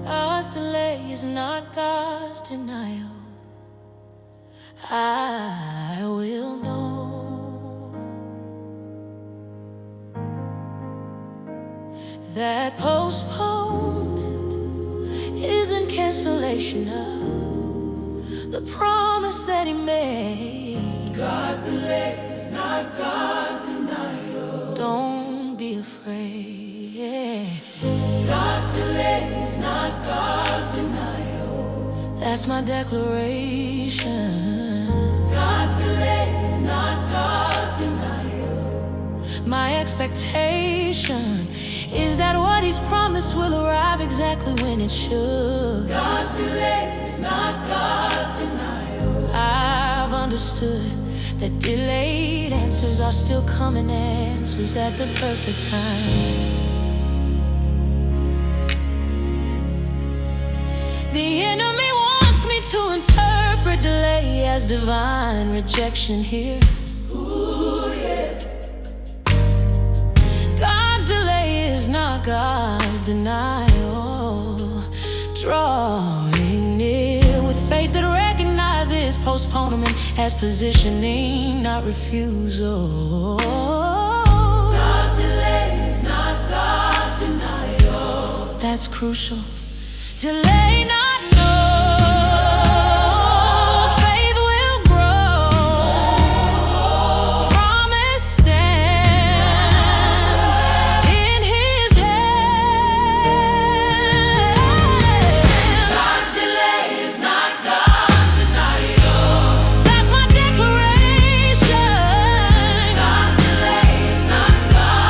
God's delay is not God's denial. I will know that postponement isn't cancellation of the promise that He made. God's delay is not God's denial. Don't be afraid. God's delay is not God's denial. That's my declaration. God's delay is not God's denial. My expectation is that what He's promised will arrive exactly when it should. God's delay is not God's denial. I've understood that delayed answers are still coming answers at the perfect time. The enemy wants me to interpret delay as divine rejection here. Ooh, yeah. God's delay is not God's denial. Drawing near with faith that recognizes postponement as positioning, not refusal. God's delay is not God's denial. That's crucial. Delay not know. Faith will grow. Promise stands in His hand. God's delay is not God's denial. That's my declaration. God's delay is not God's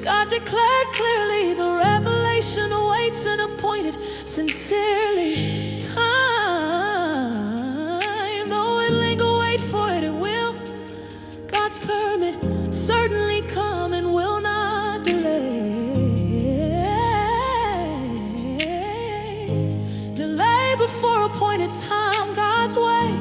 God declared clearly, the revelation awaits an appointed, sincerely. Time, though it linger, wait for it, it will. God's permit certainly come and will not delay. Delay before appointed time, God's way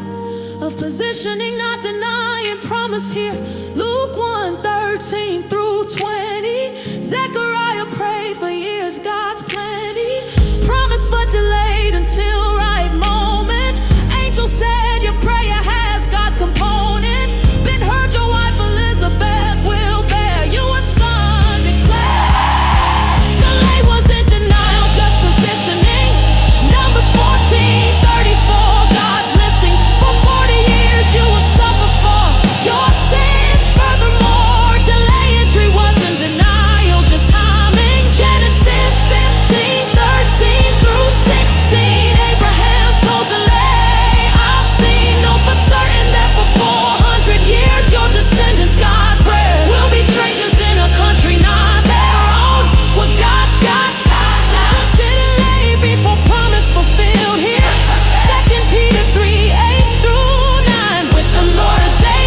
of positioning, not denying, promise here. Luke 1:13 through 20. Zechariah prayed for years, God's plenty. Promise but delayed until right moment. Angel said your prayer has God's component. Been heard your wife Elizabeth will bear you a son, declare. Delay wasn't denial, just positioning. Numbers 14:34, God's listing. For 40 years you will suffer for your sins. Furthermore, delay entry wasn't denial, just timing. Genesis 15:13 through 16. Abraham told delay, I've seen, know for certain that for 400 years your descendants, God's bread, will be strangers in a country not their own. What God's got, the delay before promise fulfilled here. 2 Peter 3:8 through 9. With the Lord a day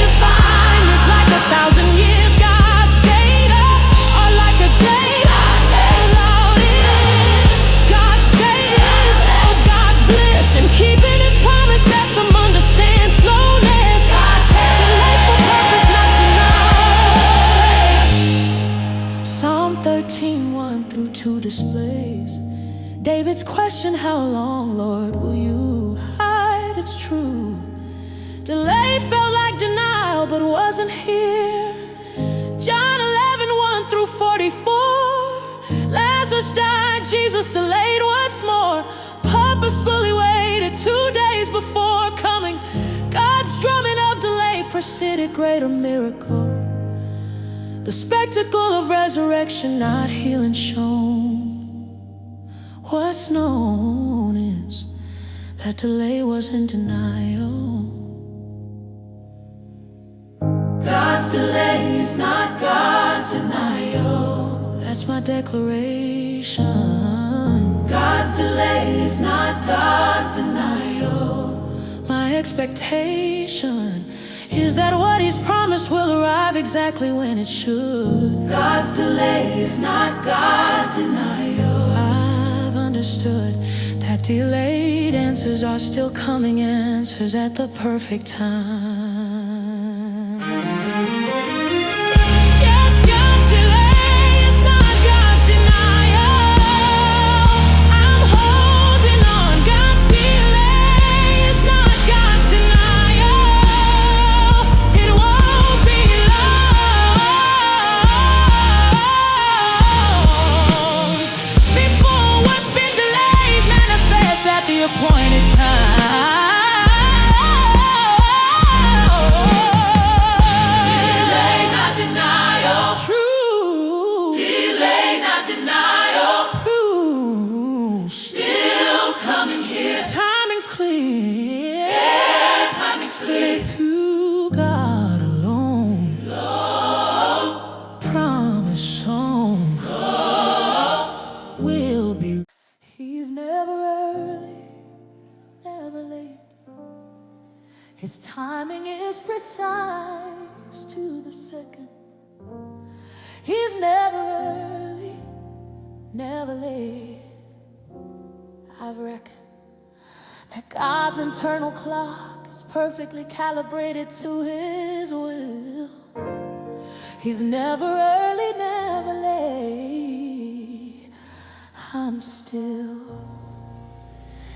divine is like 1,000 years. God's data are like a day. Loud is God's days, oh God's bliss, and keeping His promise that some understand slowness. God's delays for purpose, not denial. Psalm 13:1 through 2 displays David's question, how long, Lord, will you hide? It's true. Delay felt like denial, but wasn't here. John 11:1 through 44. Lazarus died, Jesus delayed once more. Purposefully waited 2 days before coming. God's drumming of delay preceded greater miracle. The spectacle of resurrection, not healing shown. What's known is that delay wasn't denial. God's delay is not God's denial. That's my declaration. God's delay is not God's denial. My expectation is that what He's promised will arrive exactly when it should. God's delay is not God's denial. I've understood that delayed answers are still coming, answers at the perfect time. Yes, God's delay is not God's denial. I'm holding on. God's delay is not God's denial. It won't be long before what's been delayed manifests at the appointed time. Delay, not denial. True. Delay, not denial. True. Still coming here. Timing's clear. Timing's Live clear. through God alone. Promise song will be. He's never early, never late. His timing is precise to the second. He's never early, never late. I've reckoned that God's internal clock is perfectly calibrated to His will. He's never early, never late. I'm still.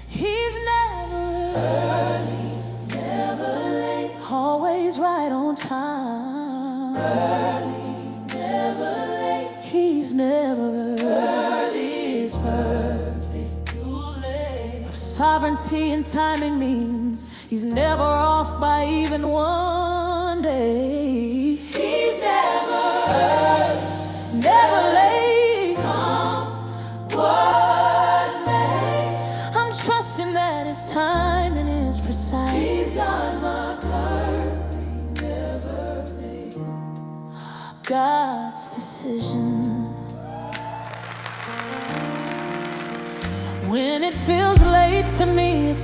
He's never early, never late. Always right on time. Early, never late. He's never early, it's perfect. Too late. Sovereignty and timing means He's never off by even one day. He's never early, Never late. come what may. I'm trusting that His timing is precise. He's on my curry, never late. God's decision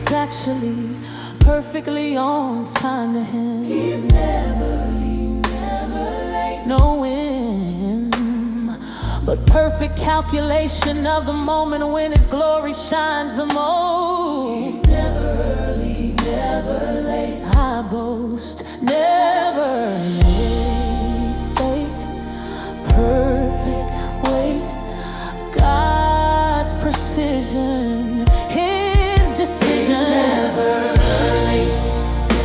It's actually perfectly on time to Him. He's never late. No whim, but perfect calculation of the moment when His glory shines the most. He's never early, never late. I boast, never late. Perfect wait, God's precision, His decision. Never early,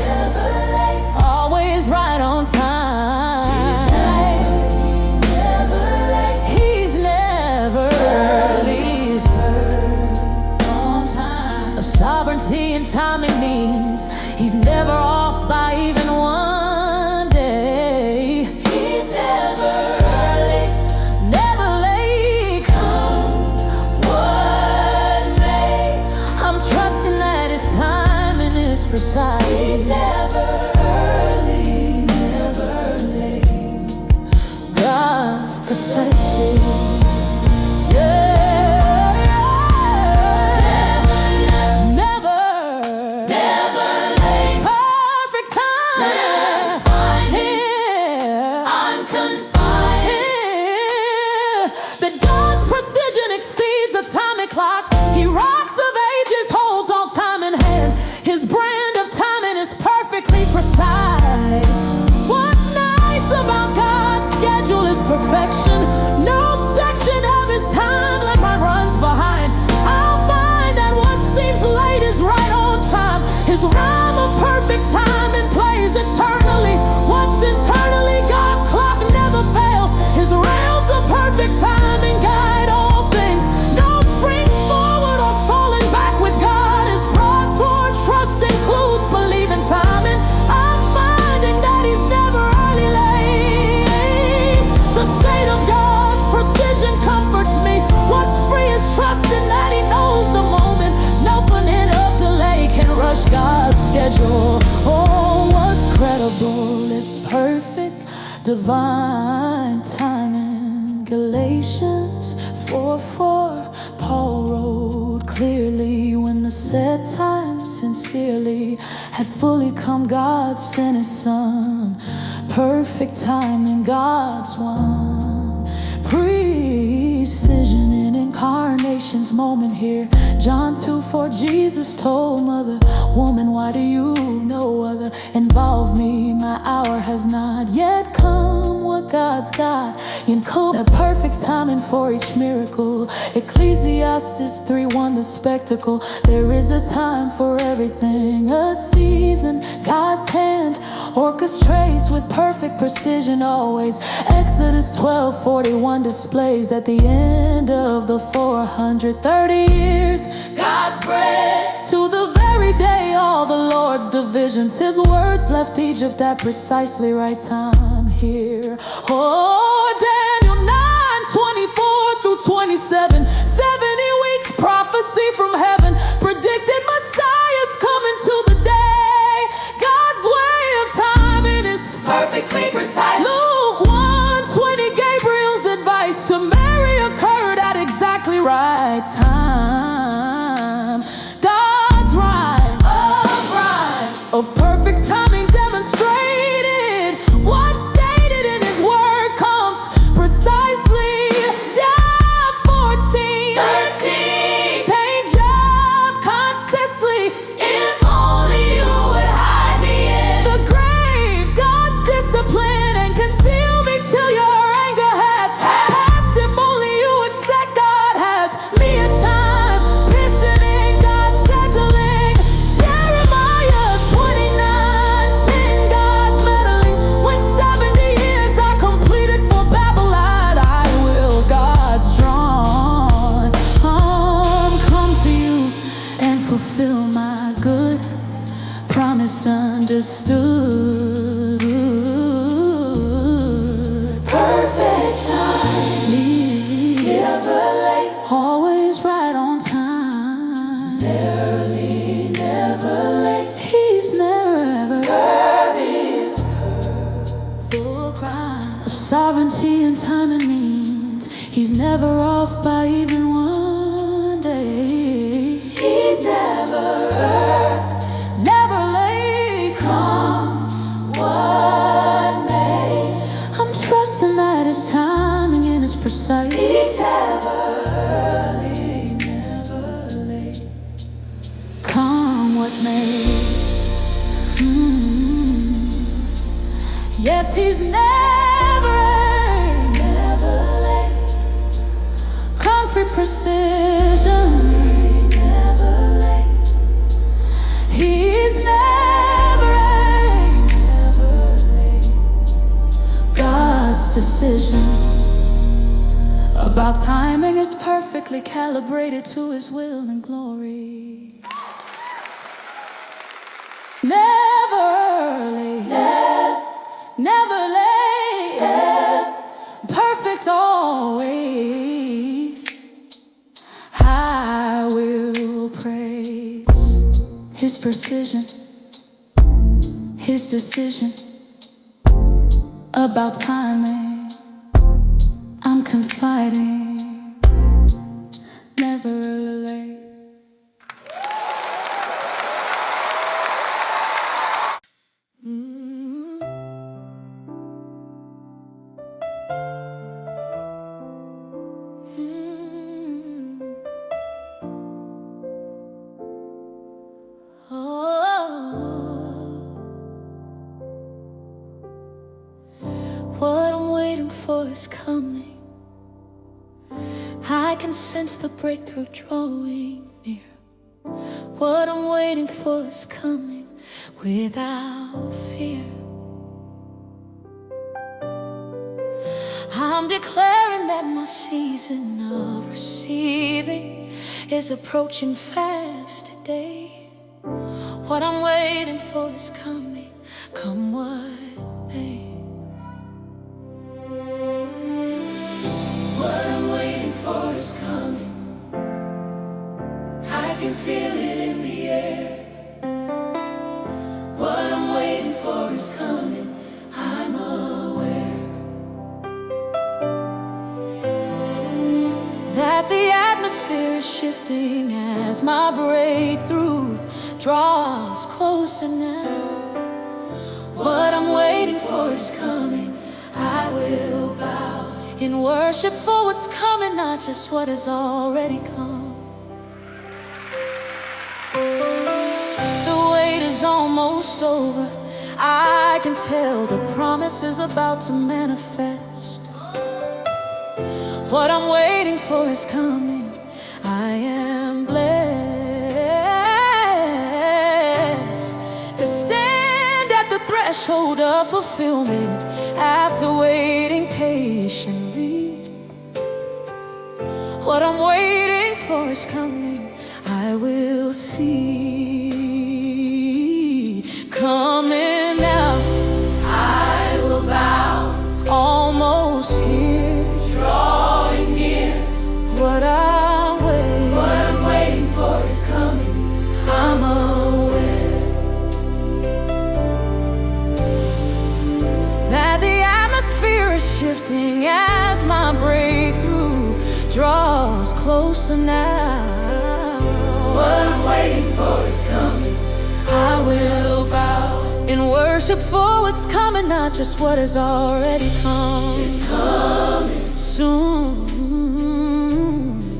never late. Always right on time. He's never early, He's on time. Of sovereignty and timing means He's never off by even one day. He's never early, Never late, come what may. I'm trusting that His timing is precise. He's never early, never late. God's precision. Never late, Perfect time. never find Him Yeah. unconfined. Yeah. That God's precision exceeds atomic clocks. He rocks of ages, holds all time in hand. His brand of timing is perfectly precise. What's nice about God's schedule is perfection. No section of His timeline runs behind. I'll find that what seems late is right on time. His rhyme of perfect timing plays eternally. What's internally, God's clock never fails. His rails of perfect timing guide all things. No springs forward or falling back with God. His broad toward trust includes believing timing. I'm finding that He's never early late. The state of God's precision comforts me. What's free is trusting that He knows the moment. No minute of delay can rush God's schedule. Oh, what's credible is perfect divine timing. Galatians 4:4, Paul wrote clearly, when the set time sincerely had fully come, God sent His Son. Perfect timing, God's one. Precision in incarnation's moment here. John 2:4, Jesus told Mother, woman, why do you no other involve me? My hour has not yet come. What God's got in common, a perfect timing for each miracle. Ecclesiastes 3:1, the spectacle. There is a time for everything, a season. God's hand orchestrates with perfect precision always. Exodus 12:41 displays at the end of the 430 years, God's bread to the very day all the Lord's divisions. His words left Egypt at precisely right time here. Oh, Daniel 9:24-27, 70 weeks prophecy from heaven predicted Messiah's coming to the day. God's way of timing is Perfectly precise. Luke 1:20, Gabriel's advice to Mary occurred at exactly right time. God's rhyme of perfect timing demonstrated. What's stated in His word comes precisely. Job 14:13, take job consciously. If only you would hide me in The grave, God's discipline, and conceal me till your anger has passed. If only you would set God has me a time, visioning God's scheduling. Jeremiah 29:10, God's meddling. When 70 years are completed for Babylon, I will, God's drawn arm, come to you and fulfill my good promise understood. perfect time, never late, Always right on time. early, never late. He's never ever Curb is full crime. Of sovereignty and timing means He's never off by even one day. He's never early. sight. Meet ever early, never late. Come what may. Yes, he's never late. comfort, precision. Never late. He's never late. God's decision about timing is perfectly calibrated to his will and glory. Never early, never late, perfect always. I will praise his precision, his decision about timing. I'm confiding, never late. What I'm waiting for is coming. I can sense the breakthrough drawing near. What I'm waiting for is coming without fear. I'm declaring that my season of receiving is approaching fast today. What I'm waiting for is coming, come what may. What I'm waiting for is coming. I can feel it in the air. What I'm waiting for is coming. I'm aware that the atmosphere is shifting as my breakthrough draws closer now. What I'm waiting for is coming. I will bow in worship for what's coming, not just what has already come. The wait is almost over. I can tell the promise is about to manifest. What I'm waiting for is coming. I am blessed to stand at the threshold of fulfillment after waiting patiently. What I'm waiting for is coming. I will see coming now. I will bow, Almost here, drawing near. what I'm waiting for is coming. I'm aware that the atmosphere is shifting as my breakthrough draws closer now. what I'm waiting for is coming. I will bow in worship for what's coming, not just what has already come. It's coming, Soon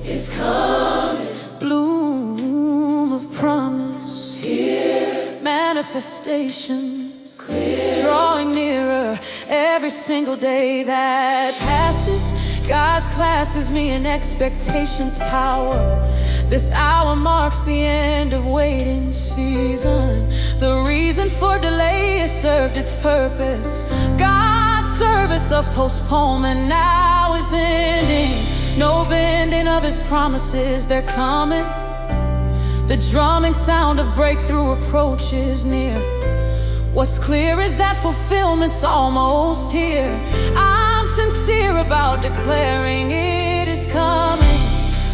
it's coming. bloom of promise, Here, manifestations clear. drawing nearer every single day that passes. God's classes me in expectation's power. This hour marks the end of waiting season. The reason for delay has served its purpose. God's service of postponement now is ending. No bending of his promises, they're coming. The drumming sound of breakthrough approaches near. What's clear is that fulfillment's almost here. I'm sincere about declaring it is coming.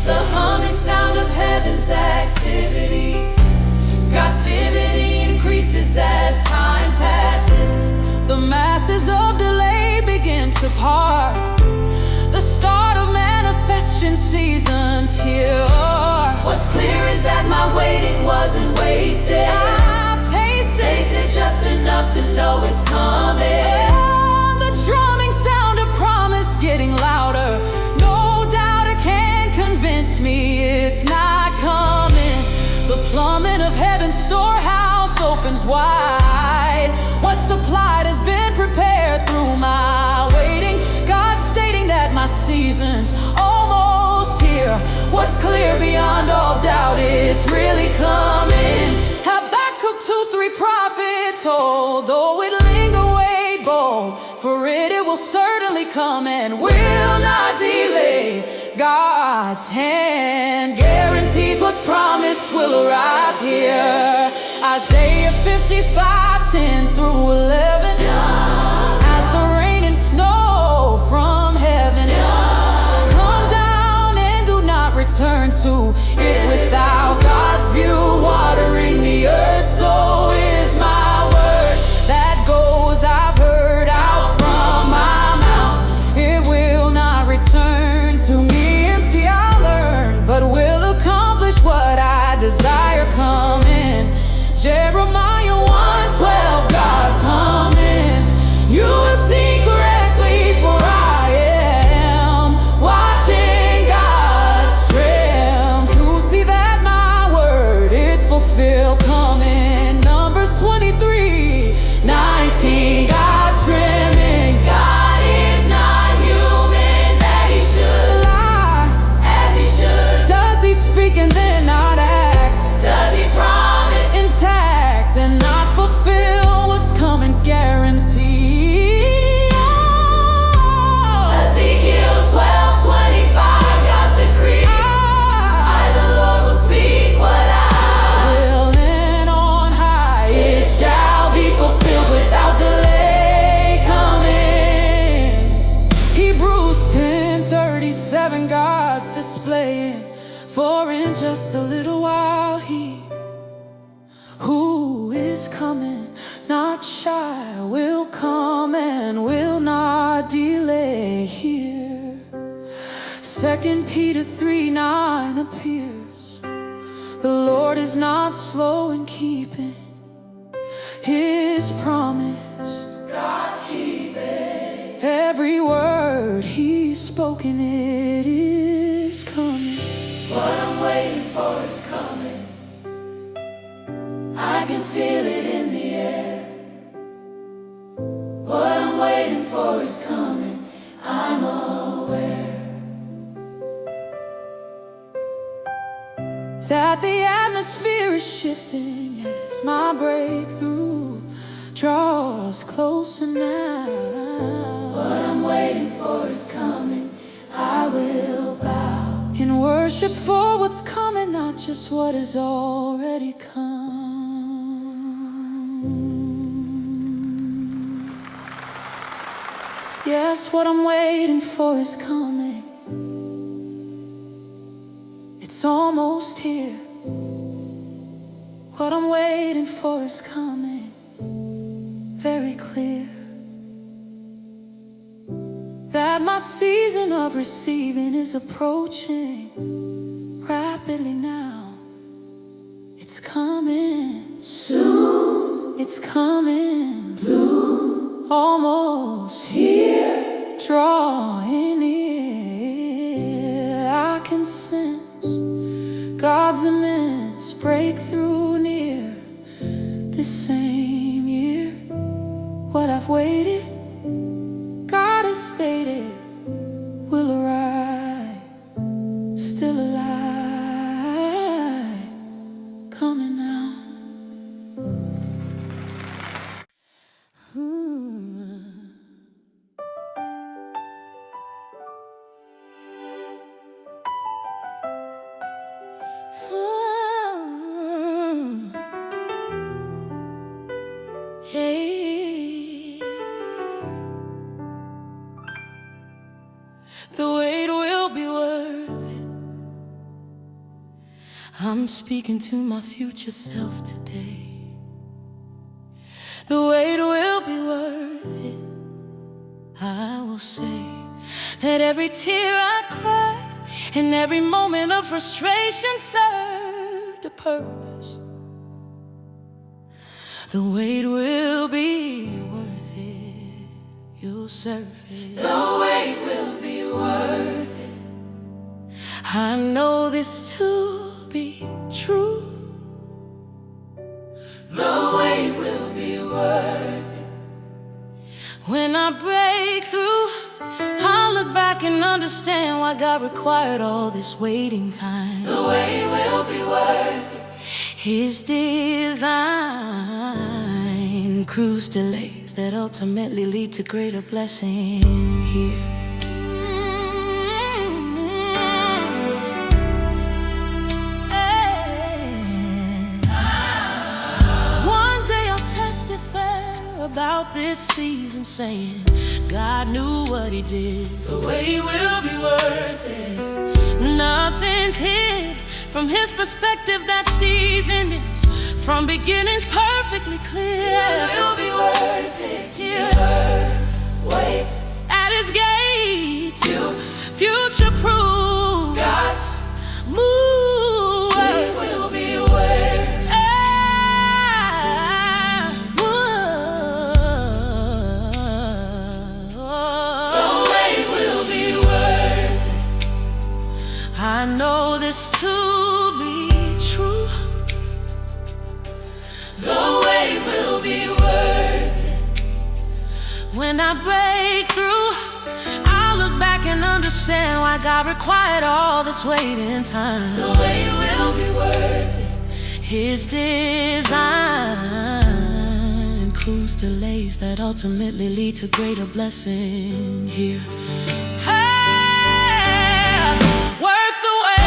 The humming sound of heaven's activity. God's divinity increases as time passes. The masses of delay begin to part. The start of manifestation seasons here. What's clear is that my waiting wasn't wasted. I've tasted just enough to know it's coming. the drumming sound of promise getting louder. No coming of heaven's storehouse opens wide. What's supplied has been prepared through my waiting. God's stating that my season's almost here. What's clear beyond all doubt is really coming. Habakkuk 2:3 prophet told, though it linger, wait bold, for it will certainly come and will not delay. God's hand guarantees what's promised will arrive here. Isaiah 55:10-11. As the rain and snow from heaven come down and do not return to it without God's view, watering the earth, so is my word that goes, I've heard out from my mouth. It will not return to me empty, I learn, but will accomplish what I desire coming. Jeremiah 1:12, God's humming. You will see correctly, for I am watching God's trim to see that my word is fulfilled coming. Numbers 23:19, God's trimming. God is not human that he should lie, as he should. Does he speak and then not act? Does he promise intact and not fulfill what's coming's guarantee? Oh. Ezekiel 12:25, God's decree. I, the Lord, will speak what I will, and on high it shall be fulfilled without delay coming. Hebrews 10:37, God's displaying, for in just a little while he who is coming, not shy, will come and will not delay here. 2 Peter 3:9 appears, the Lord is not slow in keeping his promise. God's keeping every word he's spoken, it is coming. What I'm waiting for is coming. I can feel it in the air. What I'm waiting for is coming, I'm aware that the atmosphere is shifting as my breakthrough draws closer now. What I'm waiting for is coming, I will bow in worship for what's coming, not just what has already come. Yes, what I'm waiting for is coming. It's almost here. What I'm waiting for is coming, very clear. That my season of receiving is approaching rapidly now. It's coming soon. It's coming blue, almost here, drawing near. I can sense God's immense breakthrough near this same year. What I've waited, God has stated, will arrive, still alive, coming now. Hey, the wait will be worth it. I'm speaking to my future self today. The wait will be worth it. I will say that every tear I cry and every moment of frustration served a purpose. The wait will be worth it. You'll serve it. The wait will be worth it. I know this to be true. understand why God required all this waiting time. The wait will be worth it. His design, cruise delays that ultimately lead to greater blessing here. One day I'll testify about this season, saying God knew what He did. The wait will be worth it. Nothing's hid from His perspective. That season is from beginnings perfectly clear. It will be worth it. Yeah. Wait At His gates, till future-proof God's move. it will be worth it. The wait will be worth it. I know this to be true. The wait will be worth it. When I break through, I'll look back and understand why God required all this waiting time. The wait will be worth it. His design, cruise delays that ultimately lead to greater blessing here. Hey, worth the wait.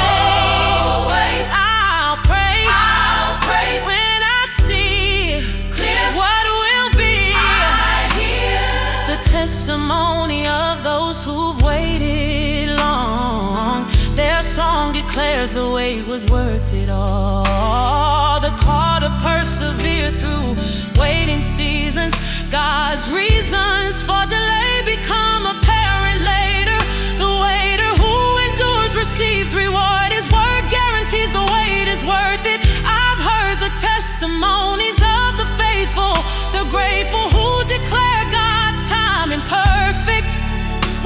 Always I'll praise when I see clear what will be. I hear The testimony of those who've waited long. Their song declares the wait was worth it all. The call to persevere through waiting seasons. God's reasons for delay become apparent later. The waiter who endures receives reward. His word guarantees the wait is worth it. I've heard the testimonies of the faithful, the grateful, who declare God's timing perfect.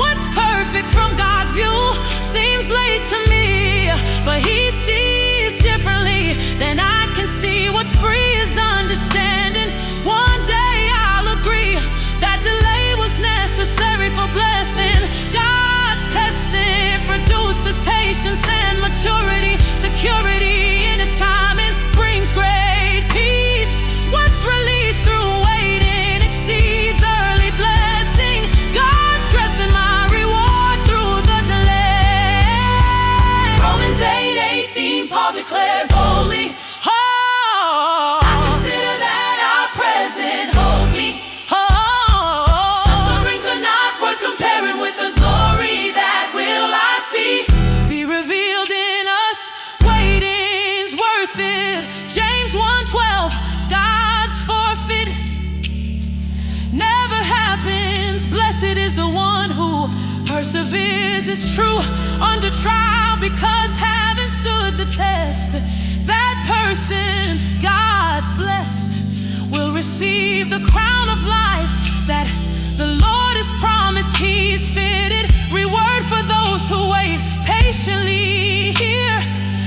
What's perfect from God's view seems late to me, but He sees differently than I can see. What's free is understanding. One day I'll agree that delay was necessary for blessing. God's testing produces patience and maturity. Security in His timing brings great peace. What's released through waiting exceeds early blessing. God's dressing my reward through the delay. Romans 8:18, Paul declared boldly, Oh, I consider that our present hold me. oh, Sufferings are not worth comparing with the glory that will I see. be revealed in us. Waiting's worth it. James 1:12, God's forfeit never happens. Blessed is the one who perseveres. It's true under trial, because having stood the test, that person, God's blessed, will receive the crown of life that the Lord has promised. He's fitted reward for those who wait patiently here.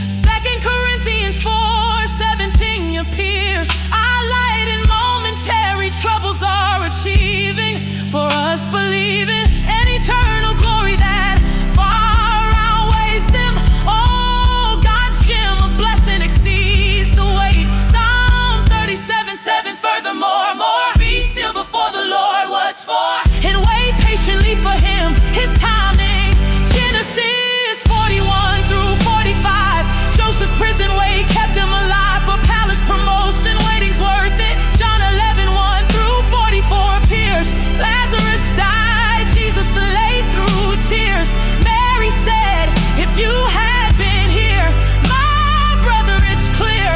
2 Corinthians 4:17 appears. Our light and momentary troubles are achieving for us believing an eternal glory that far outweighs them. Oh, God's gem of blessing exceeds the wait. Psalm 37:7, furthermore, more Be still before the Lord, what's for? and wait patiently for Him, His timing. Genesis 41-45, Joseph's prison wait kept him alive for palace promotion. Waiting's worth it. John 11:1-44 appears. Lazarus died, Jesus delayed through tears. Mary said, if you had been here, my brother, it's clear,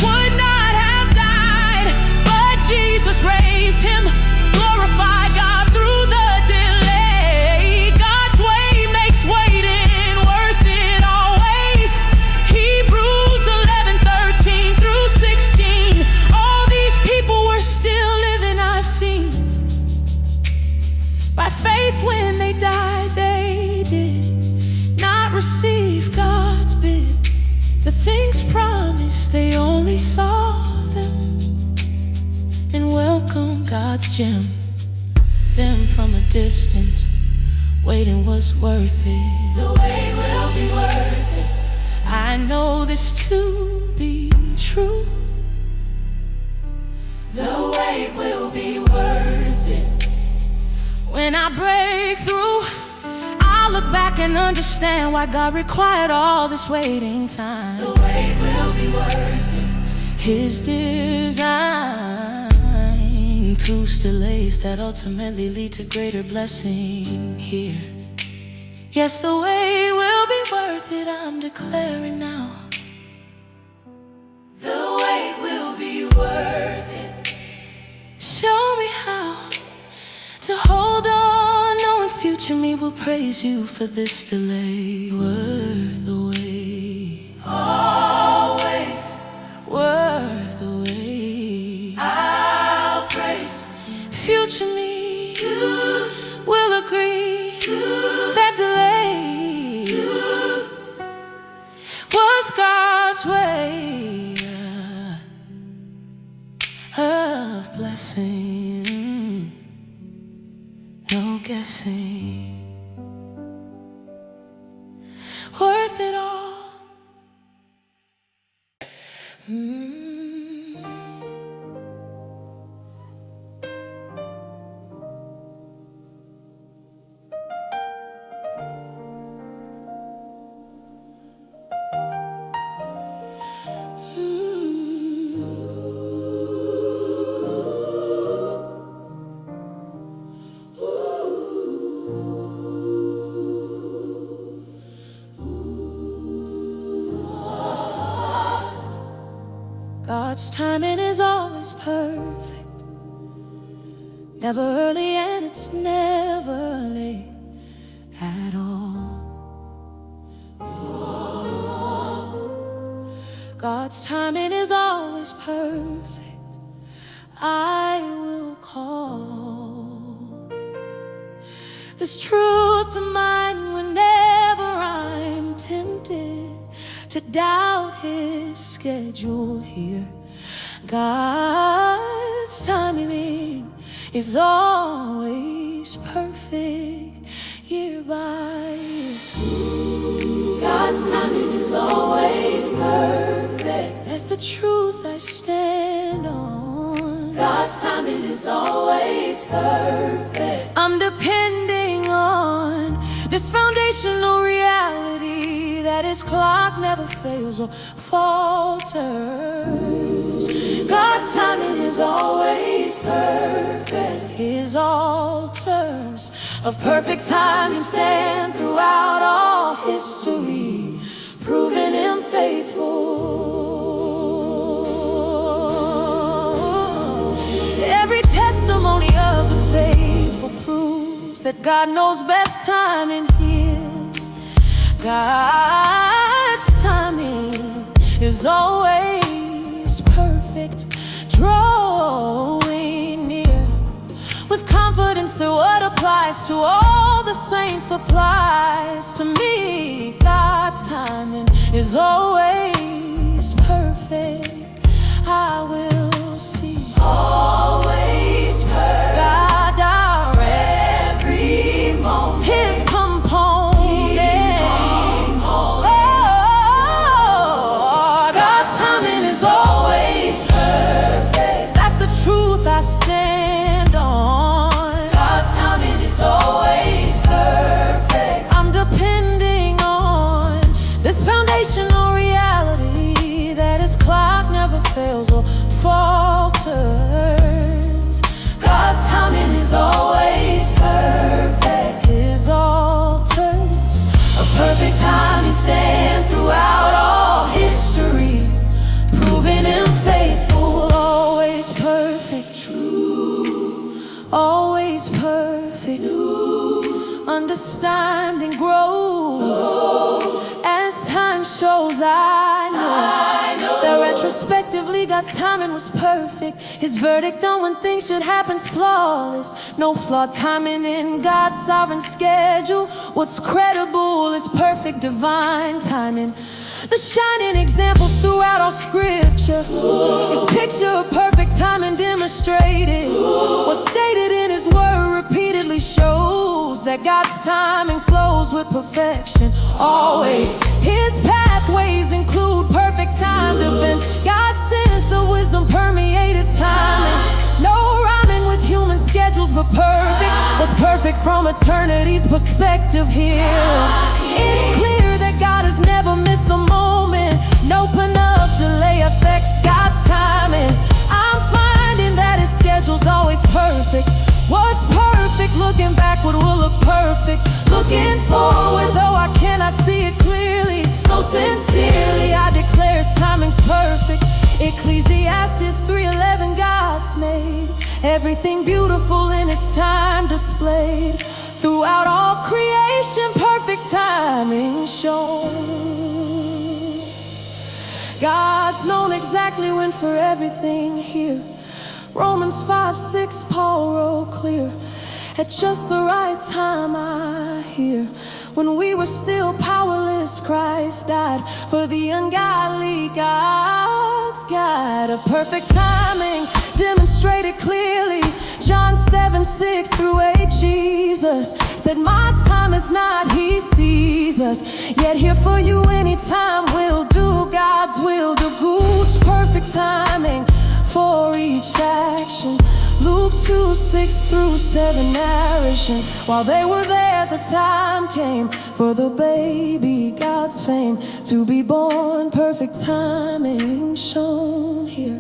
would not have died. But Jesus raised him, glorified God through the delay. God's way makes waiting worth it always. Hebrews 11:13-16. All these people were still living, I've seen. By faith when they died, they did not receive God's bid. The things promised, they only saw them and welcomed God's gem. Them from a distance waiting was worth it. The wait will be worth it. I know this to be true. The wait will be worth it. When I break through, I'll look back and understand why God required all this waiting time. The wait will be worth it. His design includes delays that ultimately lead to greater blessing here. Yes, the wait will be worth it, I'm declaring now. The wait will be worth it. Show me how to hold on, knowing future me will praise you for this delay. Worth the wait, Always worth the wait. I'll praise Future me you. will agree that delay was God's way of blessing. No guessing, worth it all. God's timing is always perfect, never early and it's never late at all. God's timing is always perfect, I will call this truth to mind whenever I'm tempted to doubt His schedule here. God's timing is always perfect, year by year. God's timing is always perfect. That's the truth I stand on. God's timing is always perfect. I'm depending on this foundational reality that His clock never fails or falters. God's timing is always perfect. His altars of perfect timing stand throughout all history, proving Him faithful. Every testimony of the faithful proves that God knows best timing here. God's timing is always perfect, drawing near with confidence that what applies to all the saints applies to me. God's timing is always perfect, I will see. Always perfect. God directs Every moment. His component. Truth I stand on. God's timing is always perfect. I'm depending on this foundational reality that His clock never fails or falters. God's timing is always perfect. His altars A perfect timing stand throughout all history, proving Him faithful. always perfect, True. always perfect. Understanding grows as time shows. I know that retrospectively God's timing was perfect. His verdict on when things should happen's flawless. No flawed timing in God's sovereign schedule. What's credible is perfect divine timing. The shining examples throughout all scripture is picture of perfect timing demonstrated. What's stated in His word repeatedly shows knows that God's timing flows with perfection, always. His pathways include perfect timed events. God's sense of wisdom permeate his timing. No rhyming with human schedules, but perfect was perfect from eternity's perspective here. It's clear that God has never missed the moment. No enough delay affects God's timing. I'm finding that his schedule's always perfect. What's perfect looking backward will look perfect looking forward, though I cannot see it clearly. So sincerely I declare his timing's perfect. Ecclesiastes 3:11, God's made everything beautiful in its time displayed. Throughout all creation, perfect timing shown. God's known exactly when for everything here. Romans 5:6, Paul wrote clear. At just the right time I hear. When we were still powerless, Christ died for the ungodly. God's guide of perfect timing demonstrated clearly. John 7:6-8, Jesus said, my time is not, he sees us. Yet here for you anytime will do. God's will do. God's perfect timing for each action. Luke 2:6-7 narration. While they were there, the time came for the baby, God's fame, to be born. Perfect timing shown here.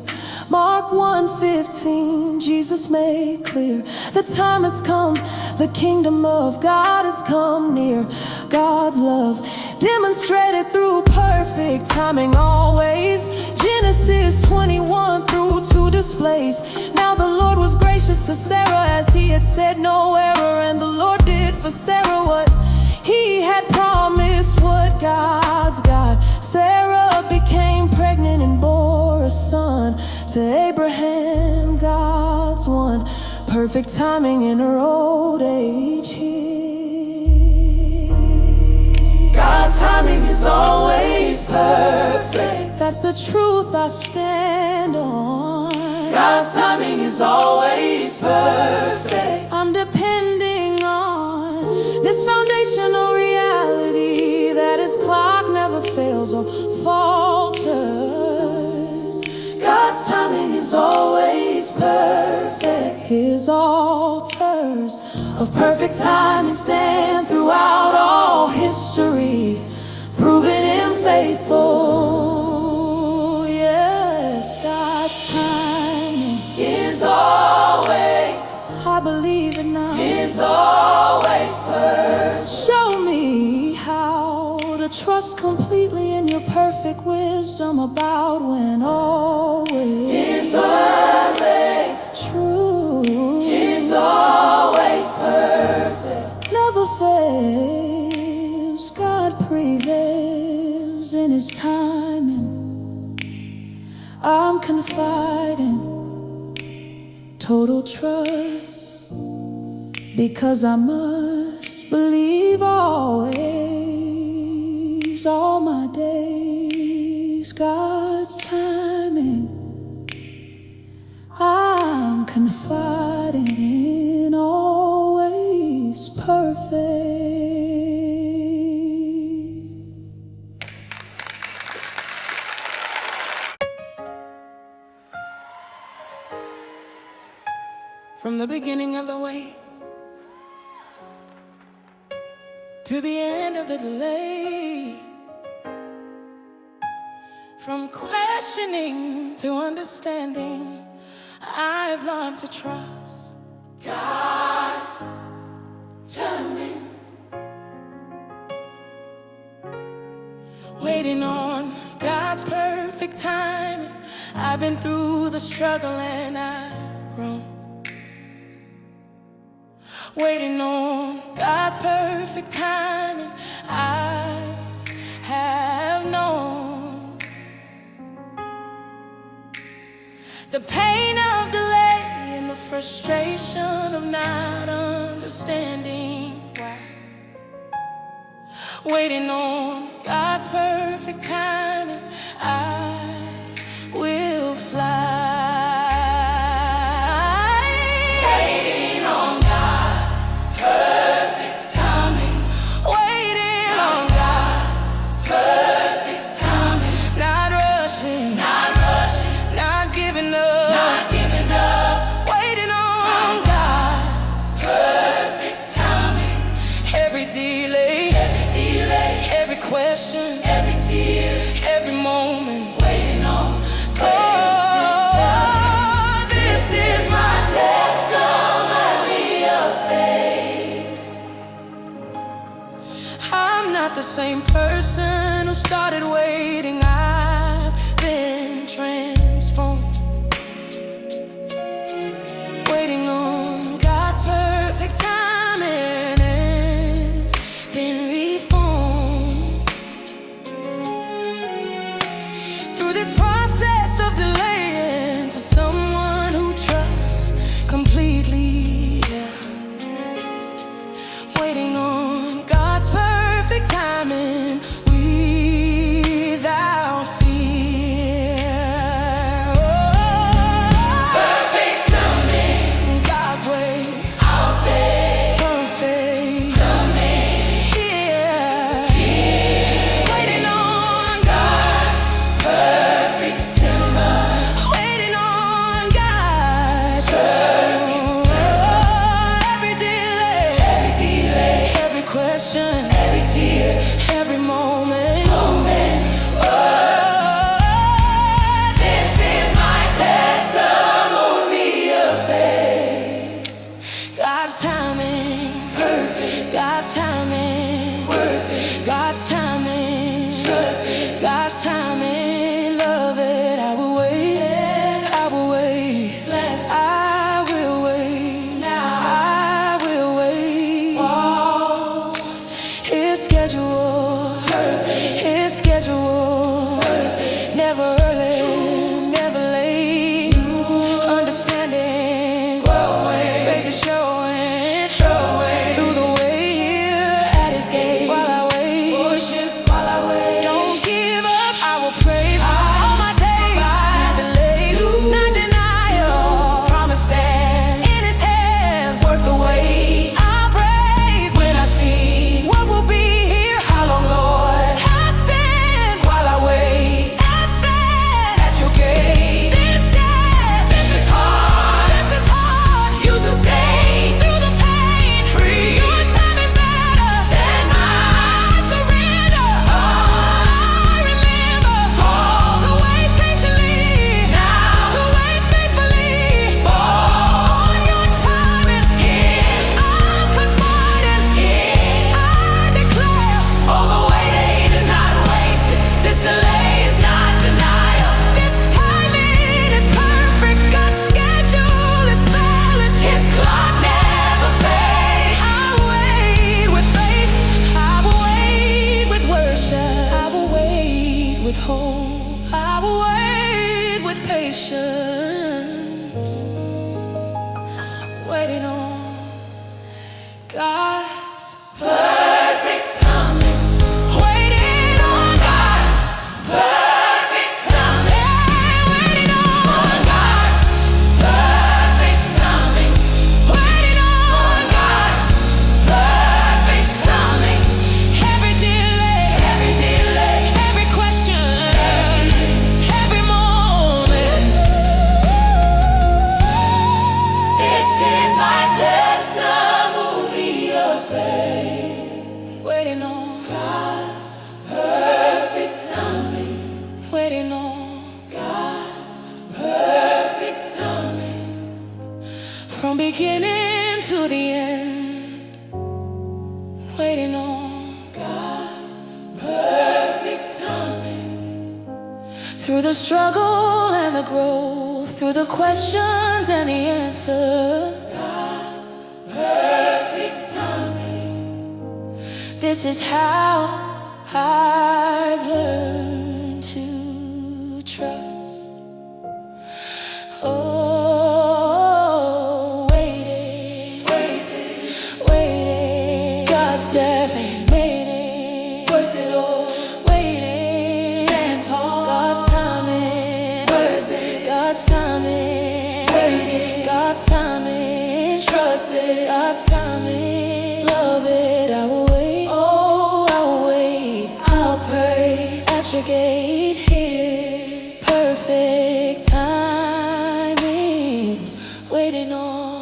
Mark 1:15, Jesus made clear the time has come, the kingdom of God has come near. God's love demonstrated through perfect timing always. Genesis 21:2 displays. Now the Lord was gracious to Sarah as he had said, no error. And the Lord did for Sarah what he had promised. What God's got. Sarah became pregnant and bore a son. To Abraham, God's one. Perfect timing in her old age here. God's timing is always perfect. That's the truth I stand on. God's timing is always perfect. I'm depending on this foundational reality that his clock never fails or falters. God's timing is always perfect. His altars of perfect timing stand throughout all history, proving him faithful. Yes, God's timing is always, I believe it now, is always perfect. Show me how to trust completely in your perfect wisdom about when always is perfect. True is always perfect. Never fails. God prevails in his timing. I'm confiding, total trust, because I must believe always, all my days, God's timing. I'm confiding in always perfect. From the beginning of the way to the end of the delay, from questioning to understanding, I've learned to trust God timing. Waiting on God's perfect timing. I've been through the struggle and I've grown. Waiting on God's perfect timing, I have known the pain of delay and the frustration of not understanding why. Waiting on God's perfect timing, I will fly. Waiting on God's perfect question, every tear, every moment. waiting on. Oh, this is my Testimony of faith. I'm not the same person who started waiting. I've been transformed. Waiting on God's perfect timing and been reformed. Through this process of delaying to someone who trusts completely, yeah. Waiting on God's perfect timing without fear. Perfect timing, God's way, I'll stay. perfect Timing, yeah. Waiting on God's perfect timing. Waiting on God. Every delay, every question, Every tear, every moment. moment. This is my testimony of faith. God's timing, Perfect, God's timing, worth it, God's timing, trust it. God's timing. Love it. I will wait, I will wait, Bless. I will wait, Now. I will wait. Oh, His schedule, perfect, His schedule, perfect. never early, never late. Understanding, Growing, faith is showing showing. through the way here at His gate. While I wait, Worship while I wait. don't give up. I will praise all my days. Not delay, not denial. Promise stand in His hands, worth the wait. I'll praise when I see what will be here. How long, Lord? I stand while I wait. I stand at Your gate. This is hard. This is hard. You sustain Through the pain, Free. Your timing better than I mine. surrender. I remember to wait patiently, to wait faithfully on Your timing. I'm confident. I declare All the waiting is not wasted. This delay is not denial. this timing is perfect. God's schedule is flawless. His clock never fades. I wait with faith. I will wait with worship. I will wait with hope. I will wait with patience. Waiting on God's. Perfect timing. Waiting on God. Perfect timing. Waiting on God's perfect timing. Waiting on God. Perfect timing. Every delay, every question, every moment. This is my testimony of faith. Waiting on, God's perfect timing. waiting on. God's perfect timing. From beginning to the end. Waiting on. God's perfect timing. Through the struggle and the growth, through the questions and the answers. God's perfect timing. This is how I've learned to trust. Oh, waiting, waiting. God's definitely made it. Worth it all. Waiting, Stand tall. God's timing. Worth it. God's timing. Waiting. God's timing. Trust it. God's timing. Love it. I will wait. Oh, I will wait. I'll praise. At Your gate here. Perfect timing. Waiting on.